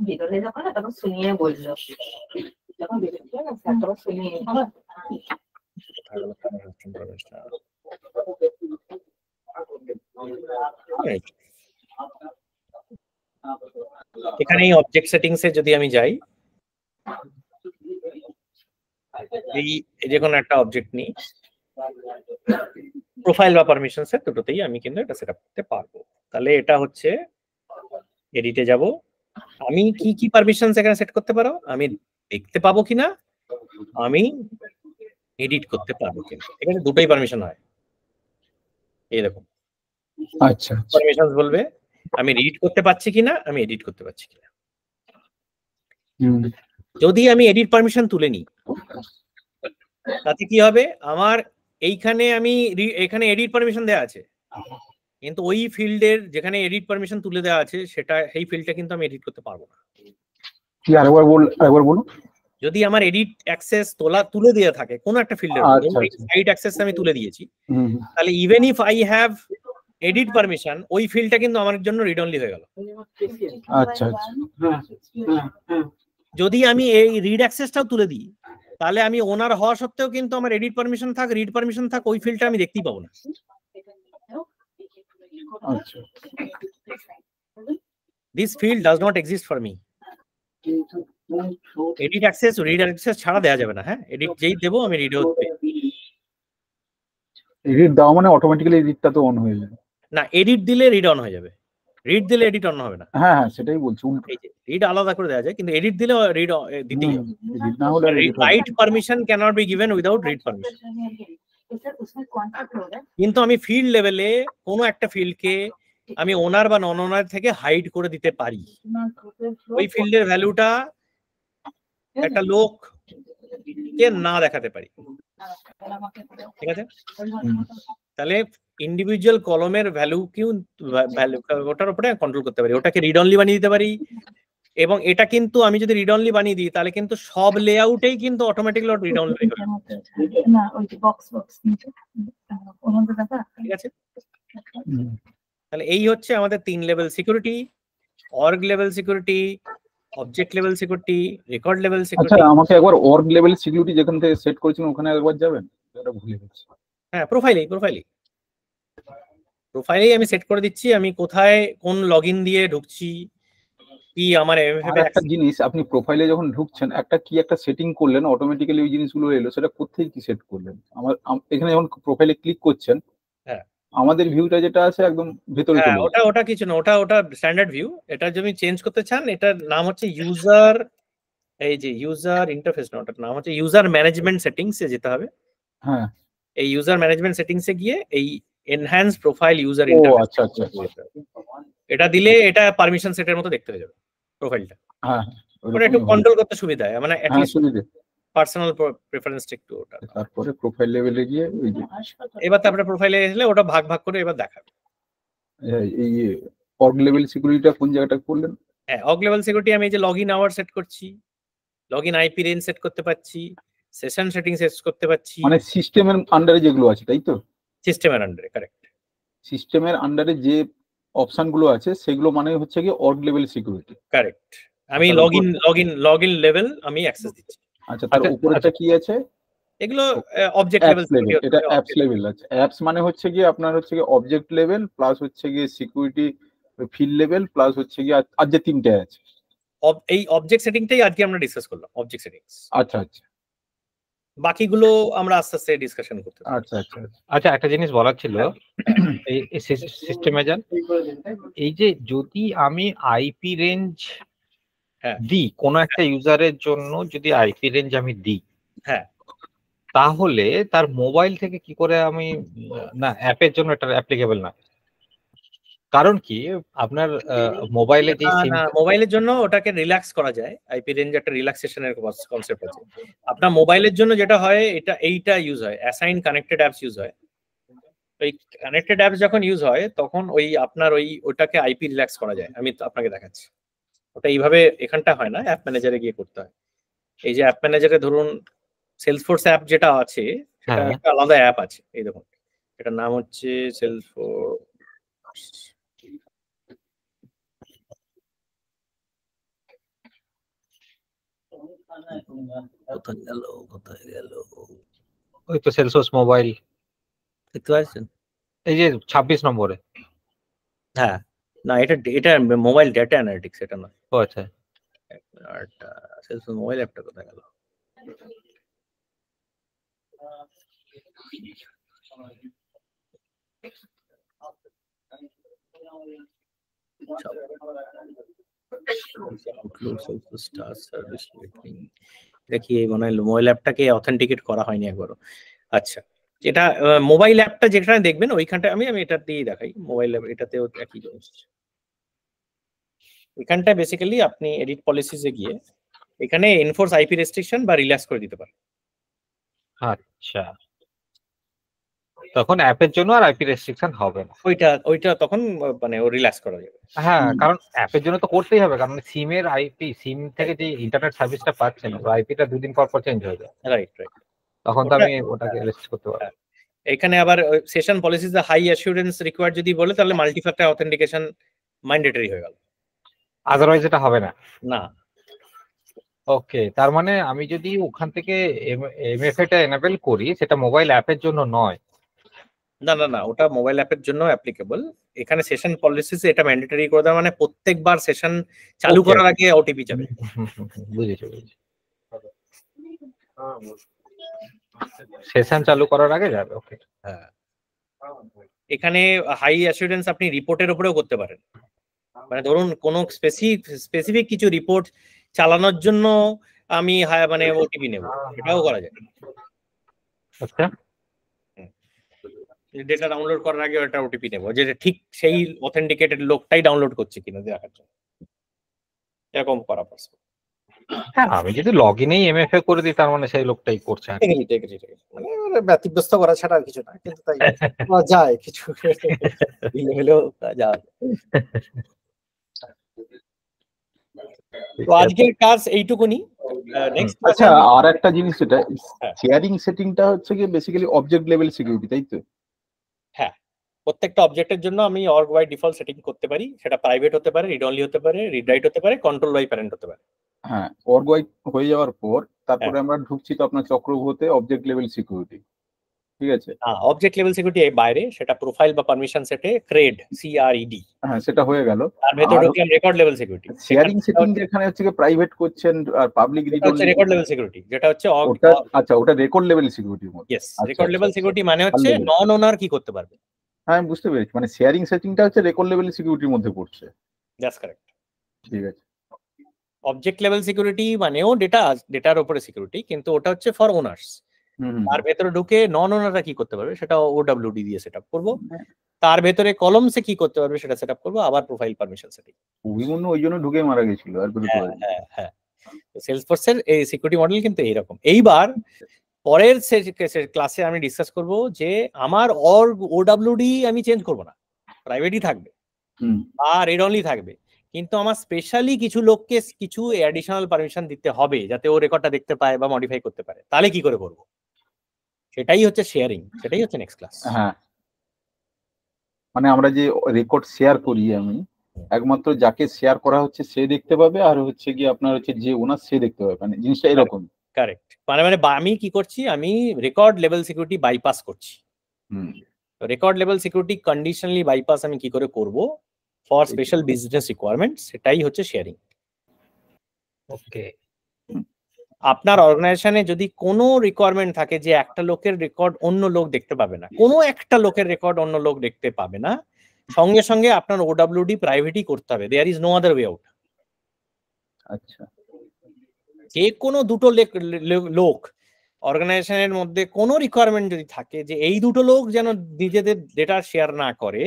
ভিতরে যখন তখন শুনিয়ে বললো, যখন ভিতরে না তখন শুনিয়ে।
এখানে এই অবজেক্ট সেটিংস এ যদি আমি যাই, এই যে কোনো একটা অবজেক্ট নিই, প্রোফাইল বা পারমিশন সেট দুটোতেই আমি কিন্তু এটা সেটআপ করতে পারবো। তাহলে এটা হচ্ছে এডিটে যাব, আমি কি পারমিশনস এখানে সেট করতে পারো, আমি দেখতে পাবো কিনা, আমি এডিট করতে পারবো কিনা। এখানে দুটোই পারমিশন হয়। এই দেখো,
আচ্ছা,
পারমিশনস বলবে আমি রিড করতে পারছি কিনা, আমি এডিট করতে পারছি কিনা। যদি আমি এডিট পারমিশন তুলে নিই, তাতে কি হবে, আমার এইখানে এখানে এডিট পারমিশন দেওয়া আছে, কিন্তু ওই ফিল্ডের যেখানে এডিট পারমিশন তুলে দেওয়া আছে সেটা সেই ফিল্ডটা কিন্তু আমি এডিট করতে পারবো না।
কি আরেকবার বলুন।
যদি আমার এডিট অ্যাক্সেস তুলে দেওয়া থাকে কোনো একটা ফিল্ডের, সাইট অ্যাক্সেস আমি তুলে দিয়েছি, তাহলে even if I have edit permission, ওই ফিল্ডটা কিন্তু আমার জন্য রিড অনলি হয়ে গেল।
আচ্ছা,
যদি আমি এই রিড অ্যাক্সেসটাও তুলে দিই, তাহলে আমি ওনার হওয়া সত্ত্বেও কিন্তু আমার এডিট পারমিশন থাক, রিড পারমিশন থাক, ওই ফিল্ডটা আমি দেখতেই পাবো না।
আচ্ছা,
this field does not exist for me. Edit access read access ছাড়া দেওয়া যাবে না। হ্যাঁ, এডিট যেই দেবো আমি রিডও
এডিট দাও মানে অটোমেটিক্যালি এডিটটা তো অন হয়ে যাবে
না, এডিট দিলে রিড অন হয়ে যাবে, রিড দিলে এডিট অন হবে না।
হ্যাঁ, সেটাই বলছি।
রিড আলাদা করে দেওয়া যায়, কিন্তু এডিট দিলে রিড দিতেই হবে।
এডিট না হলে
write permission cannot be given without read permission. কিন্তু আমি ফিল্ড লেভেলে কোনো একটা ফিল্ডকে আমি ওনার বা নন ওনার থেকে হাইড করে দিতে পারি। ওই ফিল্ডের ভ্যালুটা একটা লোক কে না দেখাতে পারি। ঠিক আছে, তাহলে ইন্ডিভিজুয়াল কলমের ভ্যালু ওটার উপরে কন্ট্রোল করতে পারি, ওটাকে রিড অনলি বানিয়ে দিতে পারি। এবং এটা কিন্তু আমি যদি রিড অনলি বানিয়ে দিই, তাহলে কিন্তু সব লেআউটেই কিন্তু অটোমেটিক্যালি রিড অনলি হয়ে যাবে। ঠিক আছে, তাহলে এই হচ্ছে আমাদের 3 level security: org level security, object level security, record level security.
আচ্ছা, আমাকে একবার অর্গ লেভেল সিকিউরিটি যেখান থেকে সেট করেছিলেন ওখানে একবার যাবেন, এটা ভুলে গেছি।
হ্যাঁ, প্রোফাইলেই আমি সেট করে দিচ্ছি আমি কোথায় কোন লগইন দিয়ে ঢুকছি, কি আমার
একটা জিনিস, আপনি প্রোফাইলে যখন ঢুকছেন একটা সেটিং করলেন, অটোমেটিক্যালি ওই জিনিসগুলো এলো, সেটা কোথায় কি সেট করলেন? আমার এখানে যখন প্রোফাইলে ক্লিক করছেন,
হ্যাঁ,
আমাদের ভিউটা যেটা আছে একদম ভেতরে চলে
যায়। ওটা কিছু না, ওটা স্ট্যান্ডার্ড ভিউ। এটা যদি চেঞ্জ করতে চান, এটার নাম হচ্ছে ইউজার, এই যে ইউজার ইন্টারফেস না, ওটার নাম হচ্ছে ইউজার ম্যানেজমেন্ট সেটিংস এ যেতে হবে।
হ্যাঁ,
এই ইউজার ম্যানেজমেন্ট সেটিংস এ গিয়ে এই এনহ্যান্স প্রোফাইল ইউজার ইন্টারফেস,
আচ্ছা,
এটা দিলে এটা পারমিশন সেটের মতো দেখতে হয়ে যাবে প্রোফাইলটা।
হ্যাঁ,
ওটা একটু কন্ট্রোল করতে সুবিধা হয়, মানে অ্যাট লিস্ট
সুবিধা,
পার্সোনাল প্রেফারেন্সটা একটু ওটা।
তারপরে প্রোফাইল লেভেলে গিয়ে ওই যে
এবার তারপরে প্রোফাইলে এসে ওটা ভাগ করে এবার দেখাবে।
এই অর্গ লেভেল সিকিউরিটিটা কোন জায়গাটা করলেন?
হ্যাঁ, অর্গ লেভেল সিকিউরিটি আমি এই যে লগইন আওয়ার সেট করছি, লগইন আইপি রেঞ্জ সেট করতে পারছি, সেশন সেটিংস সেট করতে পারছি।
মানে সিস্টেমের আন্ডারে যেগুলো আছে, তাই তো?
সিস্টেমের আন্ডারে, কারেক্ট।
সিস্টেমের আন্ডারে যে অপশন গুলো আছে সেগুলো মানে হচ্ছে কি অর্গ লেভেল সিকিউরিটি।
কারেক্ট, আমি লগইন লেভেল আমি অ্যাক্সেস দিচ্ছি।
আচ্ছা, তার উপরেটা কি আছে?
এগুলো অবজেক্ট লেভেল।
এটা অ্যাপস লেভেল আছে। অ্যাপস মানে হচ্ছে কি আপনার হচ্ছে কি অবজেক্ট লেভেল প্লাস হচ্ছে কি সিকিউরিটি ফিল্ড লেভেল প্লাস হচ্ছে কি আর যে তিনটে আছে
এই অবজেক্ট সেটিংটাই আজকে আমরা ডিসকাস করলাম, অবজেক্ট সেটিংস।
আচ্ছা আচ্ছা
বাকিগুলো আমরা আস্তে আস্তে ডিসকাশন করতে পারি।
আচ্ছা আচ্ছা
আচ্ছা, একটা জিনিস বলার ছিল এই সিস্টেমে যান, এই যে যদি আমি আইপি রেঞ্জ দিই কোনো একটা ইউজারের জন্য, যদি আইপি রেঞ্জ আমি দিই,
হ্যাঁ,
তাহলে তার মোবাইল থেকে কি করে আমি, না অ্যাপের জন্য এটা অ্যাপ্লিকেবল না, কারণ কি আপনার মোবাইলে যে
মোবাইলের জন্য ওটাকে রিল্যাক্স করা যায়, আইপি রেঞ্জ একটা রিল্যাক্সেশনের কনসেপ্ট আছে। আপনার মোবাইলের জন্য যেটা হয় এইটা ইউজ হয়, অ্যাসাইন কানেক্টেড অ্যাপস ইউজ হয়। ওই কানেক্টেড অ্যাপস যখন ইউজ হয় তখন আপনার ওটাকে আইপি রিল্যাক্স করা যায়। আমি আপনাকে দেখাচ্ছি, ওটা এইভাবে এখানটা হয় না, অ্যাপ ম্যানেজারে গিয়ে করতে হয়। এই যে অ্যাপ ম্যানেজারে ধরুন সেলসফোর্স অ্যাপ যেটা আছে, সেটা একটা আলাদা অ্যাপ আছে, এই দেখুন এটার নাম হচ্ছে সেলসফোর্স। কোথায় গেল
ওই তো সেলসফোর্স মোবাইল
দেখতে পাচ্ছেন,
এই যে 26 নম্বরে।
হ্যাঁ, না এটা মোবাইল ডেটা অ্যানালিটিক্স, এটা না।
ও আচ্ছা,
সেলসফোর্স মোবাইল অ্যাপটা কোথায় গেল? দেখি মনে হয় মোবাইল অ্যাপটাকে অথেন্টিকেট করা হয়নি একবারও। আচ্ছা, এটা মোবাইল অ্যাপটা যেখানে দেখবেন ওইখানটা আমি এটা দিয়ে দেখাই। মোবাইল অ্যাপ এটাতেও একই জিনিস। এখানটা বেসিক্যালি আপনি এডিট পলিসিসে গিয়ে এখানে এনফোর্স আইপি রেস্ট্রিকশন বা রিল্যাক্স করে দিতে পারেন।
আচ্ছা, তখন অ্যাপের জন্য আর আইপি রেস্ট্রিকশন হবে না,
ওইটা তখন মানে ও রিল্যাক্স করা যাবে।
হ্যাঁ, কারণ অ্যাপের জন্য তো করতেই হবে, কারণ সিমের আইপি, সিম থেকে যে ইন্টারনেট সার্ভিসটা পাচ্ছেন আইপিটা 2 দিন পর চেঞ্জ হয়ে যায়।
রাইট,
তখন তো আমি ওটাকে রেস্ট্রিক্ট করতে পারবো।
এখানে আবার session policies high assurance required যদি বলে, তাহলে মাল্টি ফ্যাক্টর অথেন্টিকেশন ম্যান্ডেটরি হয়ে গেল,
আদারওয়াইজ এটা হবে না।
না।
ওকে, তার মানে আমি যদি ওখান থেকে এমএফএ টা এনেবল করি, সেটা মোবাইল অ্যাপের জন্য নয়।
না, ওটা মোবাইল অ্যাপের জন্য অ্যাপ্লিকেবল। এখানে সেশন পলিসিস এটা ম্যান্ডেটরি করে দেওয়া মানে প্রত্যেকবার সেশন চালু করার আগে ওটিপি যাবে।
বুঝেছি। সেশন চালু করার আগে যাবে। ওকে,
হ্যাঁ। এখানে হাই অ্যাসিউরেন্স আপনি রিপোর্টের উপরেও করতে পারেন। মানে ধরুন কোনো স্পেসিফিক কিছু রিপোর্ট চালানোর জন্য আমি মানে ওটিপি নেব, এটাও করা যায়।
আচ্ছা,
ডেটা ডাউনলোড করার আগে একটা ওটিপি নেব, যে ঠিক সেই অথেন্টিকেটেড লোকটাই ডাউনলোড করছে কিনা দেখার জন্য, এরকম করা পসিবল।
হ্যাঁ, আমি যদি লগইনেই এমএফএ করে দিই, তার মানে সেই লোকটাই করছে।
মানে ব্যতিব্যস্ত করা ছাড়া আর কিছু না, কিন্তু তাই যায় কিছু হলেও যায়। তো আজকের কাজ এইটুকুনি।
আচ্ছা, আর একটা জিনিস, যেটা শেয়ারিং সেটিংটা হচ্ছে কি বেসিক্যালি অবজেক্ট লেভেল সিকিউরিটি, তাই তো?
হ্যাঁ, প্রত্যেকটা অবজেক্টের জন্য আমি অর্গ বাই ডিফল্ট সেটিং করতে পারি। সেটা প্রাইভেট হতে পারে, রিড অনলি হতে পারে, রিড রাইট হতে পারে, কন্ট্রোল বাই প্যারেন্ট হতে পারে।
হ্যাঁ, অর্গ হয়ে যাওয়ার পর তারপরে আমরা ঢুকছি তো আপনার চক্রভূতে অবজেক্ট লেভেল সিকিউরিটি, ঠিক আছে?
অবজেক্ট লেভেল সিকিউরিটি বাইরে, সেটা প্রোফাইল বা পারমিশন সেটে ক্রেড CRED,
হ্যাঁ সেটা হয়ে গেল।
তার ভেতরে ঢুকলাম record level security.
Sharing setting যেখানে হচ্ছে কি প্রাইভেট করছেন আর public read only,
record level security যেটা হচ্ছে
আচ্ছা, ওটা রেকর্ড লেভেল সিকিউরিটির মধ্যে।
ইয়েস, রেকর্ড লেভেল সিকিউরিটি মানে হচ্ছে নন ওনার কি করতে পারবে।
হ্যাঁ, আমি বুঝতে পেরেছি, মানে শেয়ারিং সেটিংটা হচ্ছে রেকর্ড লেভেল সিকিউরিটির মধ্যে পড়ছে।
দ্যাটস কারেক্ট,
ঠিক আছে।
অবজেক্ট লেভেল সিকিউরিটি মানেও ডেটার উপরে সিকিউরিটি, কিন্তু ওটা হচ্ছে ফর ওনার্স। তার ভেতরে ঢুকে নন ওনাররা কি করতে পারবে সেটা OWD দিয়ে সেটআপ করব। তার ভেতরে কলমসে কি করতে পারবে সেটা সেটআপ করব, আবার প্রোফাইল পারমিশন সেটিং।
ওই জন্য ঢুকে মারা গেছিল আর কিছু।
হ্যাঁ, সেলসফোর্সের এই সিকিউরিটি মডেল কিন্তু এইরকম। এইবার পরের ক্লাসে আমি ডিসকাস করব যে আমার OWD আমি চেঞ্জ করব না, প্রাইভেটই থাকবে আর রিড অনলি থাকবে, কিন্তু আমার স্পেশালি কিছু লোককে কিছু অ্যাডিশনাল পারমিশন দিতে হবে যাতে ও রেকর্ডটা দেখতে পায় বা মডিফাই করতে পারে। তাহলে কি করে করব, সেটাই হচ্ছে শেয়ারিং, সেটাই হচ্ছে নেক্সট ক্লাস।
হ্যাঁ, মানে আমরা যে রেকর্ড শেয়ার করি, আমি একমাত্র যাকে শেয়ার করা হচ্ছে সে দেখতে পাবে, আর হচ্ছে কি আপনার হচ্ছে যে ওনার সে দেখতে পাবে, মানে জিনিসটা এরকম।
কারেক্ট, মানে আমি কি করছি, আমি রেকর্ড লেভেল সিকিউরিটি বাইপাস করছি। Record level security conditionally bypass আমি কি করে করব, ফর স্পেশাল বিজনেস রিকোয়ারমেন্ট, সেটাই হচ্ছে শেয়ারিং।
ওকে,
আপনার অর্গানাইজেশনে যদি কোনো রিকোয়ারমেন্ট থাকে যে একটা লোকের রেকর্ড অন্য লোক দেখতে পাবে না, কোনো একটা লোকের রেকর্ড অন্য লোক দেখতে পাবে না, সঙ্গে সঙ্গে আপনার ওডব্লিউডি প্রাইভেটই করতে হবে। There is no other way out.
আচ্ছা,
যে কোনো দুটো লোক অর্গানাইজেশনের মধ্যে কোনো রিকোয়ারমেন্ট যদি থাকে যে এই দুটো লোক যেন নিজেদের ডেটা শেয়ার না করে,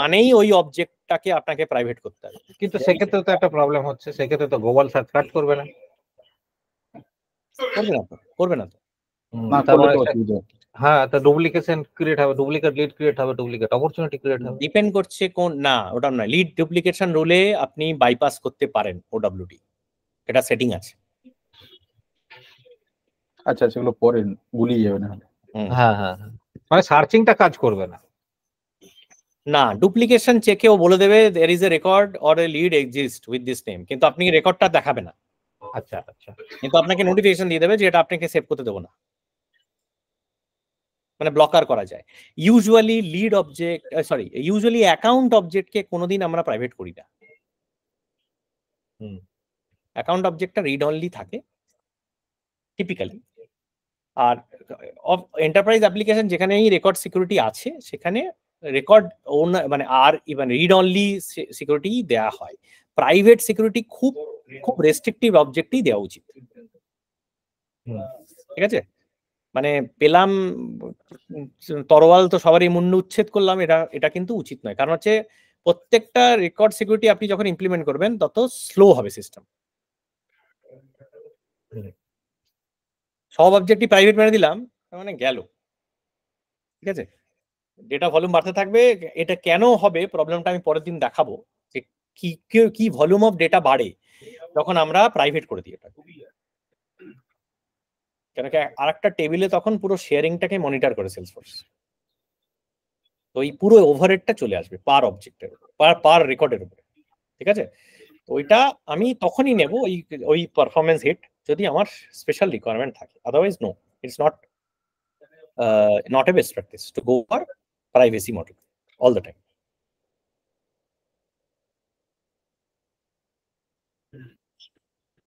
মানেই ওই অবজেক্টটাকে আপনাকে প্রাইভেট করতে হবে।
কিন্তু সেক্ষেত্রে তো একটা প্রবলেম হচ্ছে, সেক্ষেত্রে তো গ্লোবাল সার্চ কাট করবে না।
করবে না তো।
হ্যাঁ, তো ডুপ্লিকেশন ক্রিয়েট হবে, ডুপ্লিকেট লিড ক্রিয়েট হবে, ডুপ্লিকেট অপরচুনিটি ক্রিয়েট হবে।
ডিপেন্ড করছে কোন, না ওটা না, লিড ডুপ্লিকেশন রুলে আপনি বাইপাস করতে পারেন ওডব্লিউডি, এটা সেটিং আছে।
আচ্ছা, সেগুলো পরে গুলিয়ে যাবে না।
হ্যাঁ হ্যাঁ, মানে সার্চিংটা কাজ করবে না।
না, ডুপ্লিকেশন চেকেও বলে দেবে there is a record or a lead exist with this name, কিন্তু আপনি রেকর্ডটা দেখাবে না।
আচ্ছা আচ্ছা,
কিন্তু আপনাকে নোটিফিকেশন দিয়ে দেবে যে এটা আপনাকে সেভ করতে দেবো না, মানে ব্লকার করা যায়। Usually lead object, usually account অবজেক্টকে কোনোদিন আমরা প্রাইভেট করি না। অ্যাকাউন্ট অবজেক্টটা রিড অনলি থাকে টিপিক্যালি। আর এন্টারপ্রাইজ অ্যাপ্লিকেশন যেখানেই রেকর্ড সিকিউরিটি আছে সেখানে রেকর্ড মানে আর ইভেন রিড অনলি সিকিউরিটি দেওয়া হয়। প্রাইভেট সিকিউরিটি খুব খুব রেস্ট্রিকটিভ অবজেক্টই দেওয়া উচিত। ঠিক আছে, মানে পেলাম তরোয়াল তো সবারই মুন্ডু উচ্ছেদ করলাম, এটা কিন্তু উচিত নয়। কারণ হচ্ছে প্রত্যেকটা রেকর্ড সিকিউরিটি আপনি যখন ইমপ্লিমেন্ট করবেন তত স্লো হবে সিস্টেম। সব অবজেক্টই প্রাইভেট মেরে দিলাম মানে গেল। ঠিক আছে, ডেটা ভলিউম বাড়তে থাকবে। এটা কেন হবে প্রবলেমটা আমি পরের দিন দেখাবো, যে কি ভলিউম অফ ডেটা বাড়ে তখন আমরা প্রাইভেট করে দিই এটা। কেন কি আরেকটা টেবিলে তখন পুরো শেয়ারিংটাকে মনিটর করে সেলসফোর্স, তো এই পুরো ওভারহেডটা চলে আসবে পার অবজেক্টের উপর, পার রেকর্ডের উপরে। ঠিক আছে, তো ওইটা আমি তখনই নেব ওই পারফরমেন্স হিট যদি আমার স্পেশাল রিকোয়ারমেন্ট থাকে। Otherwise no, it's not a best practice to go for privacy model all the time.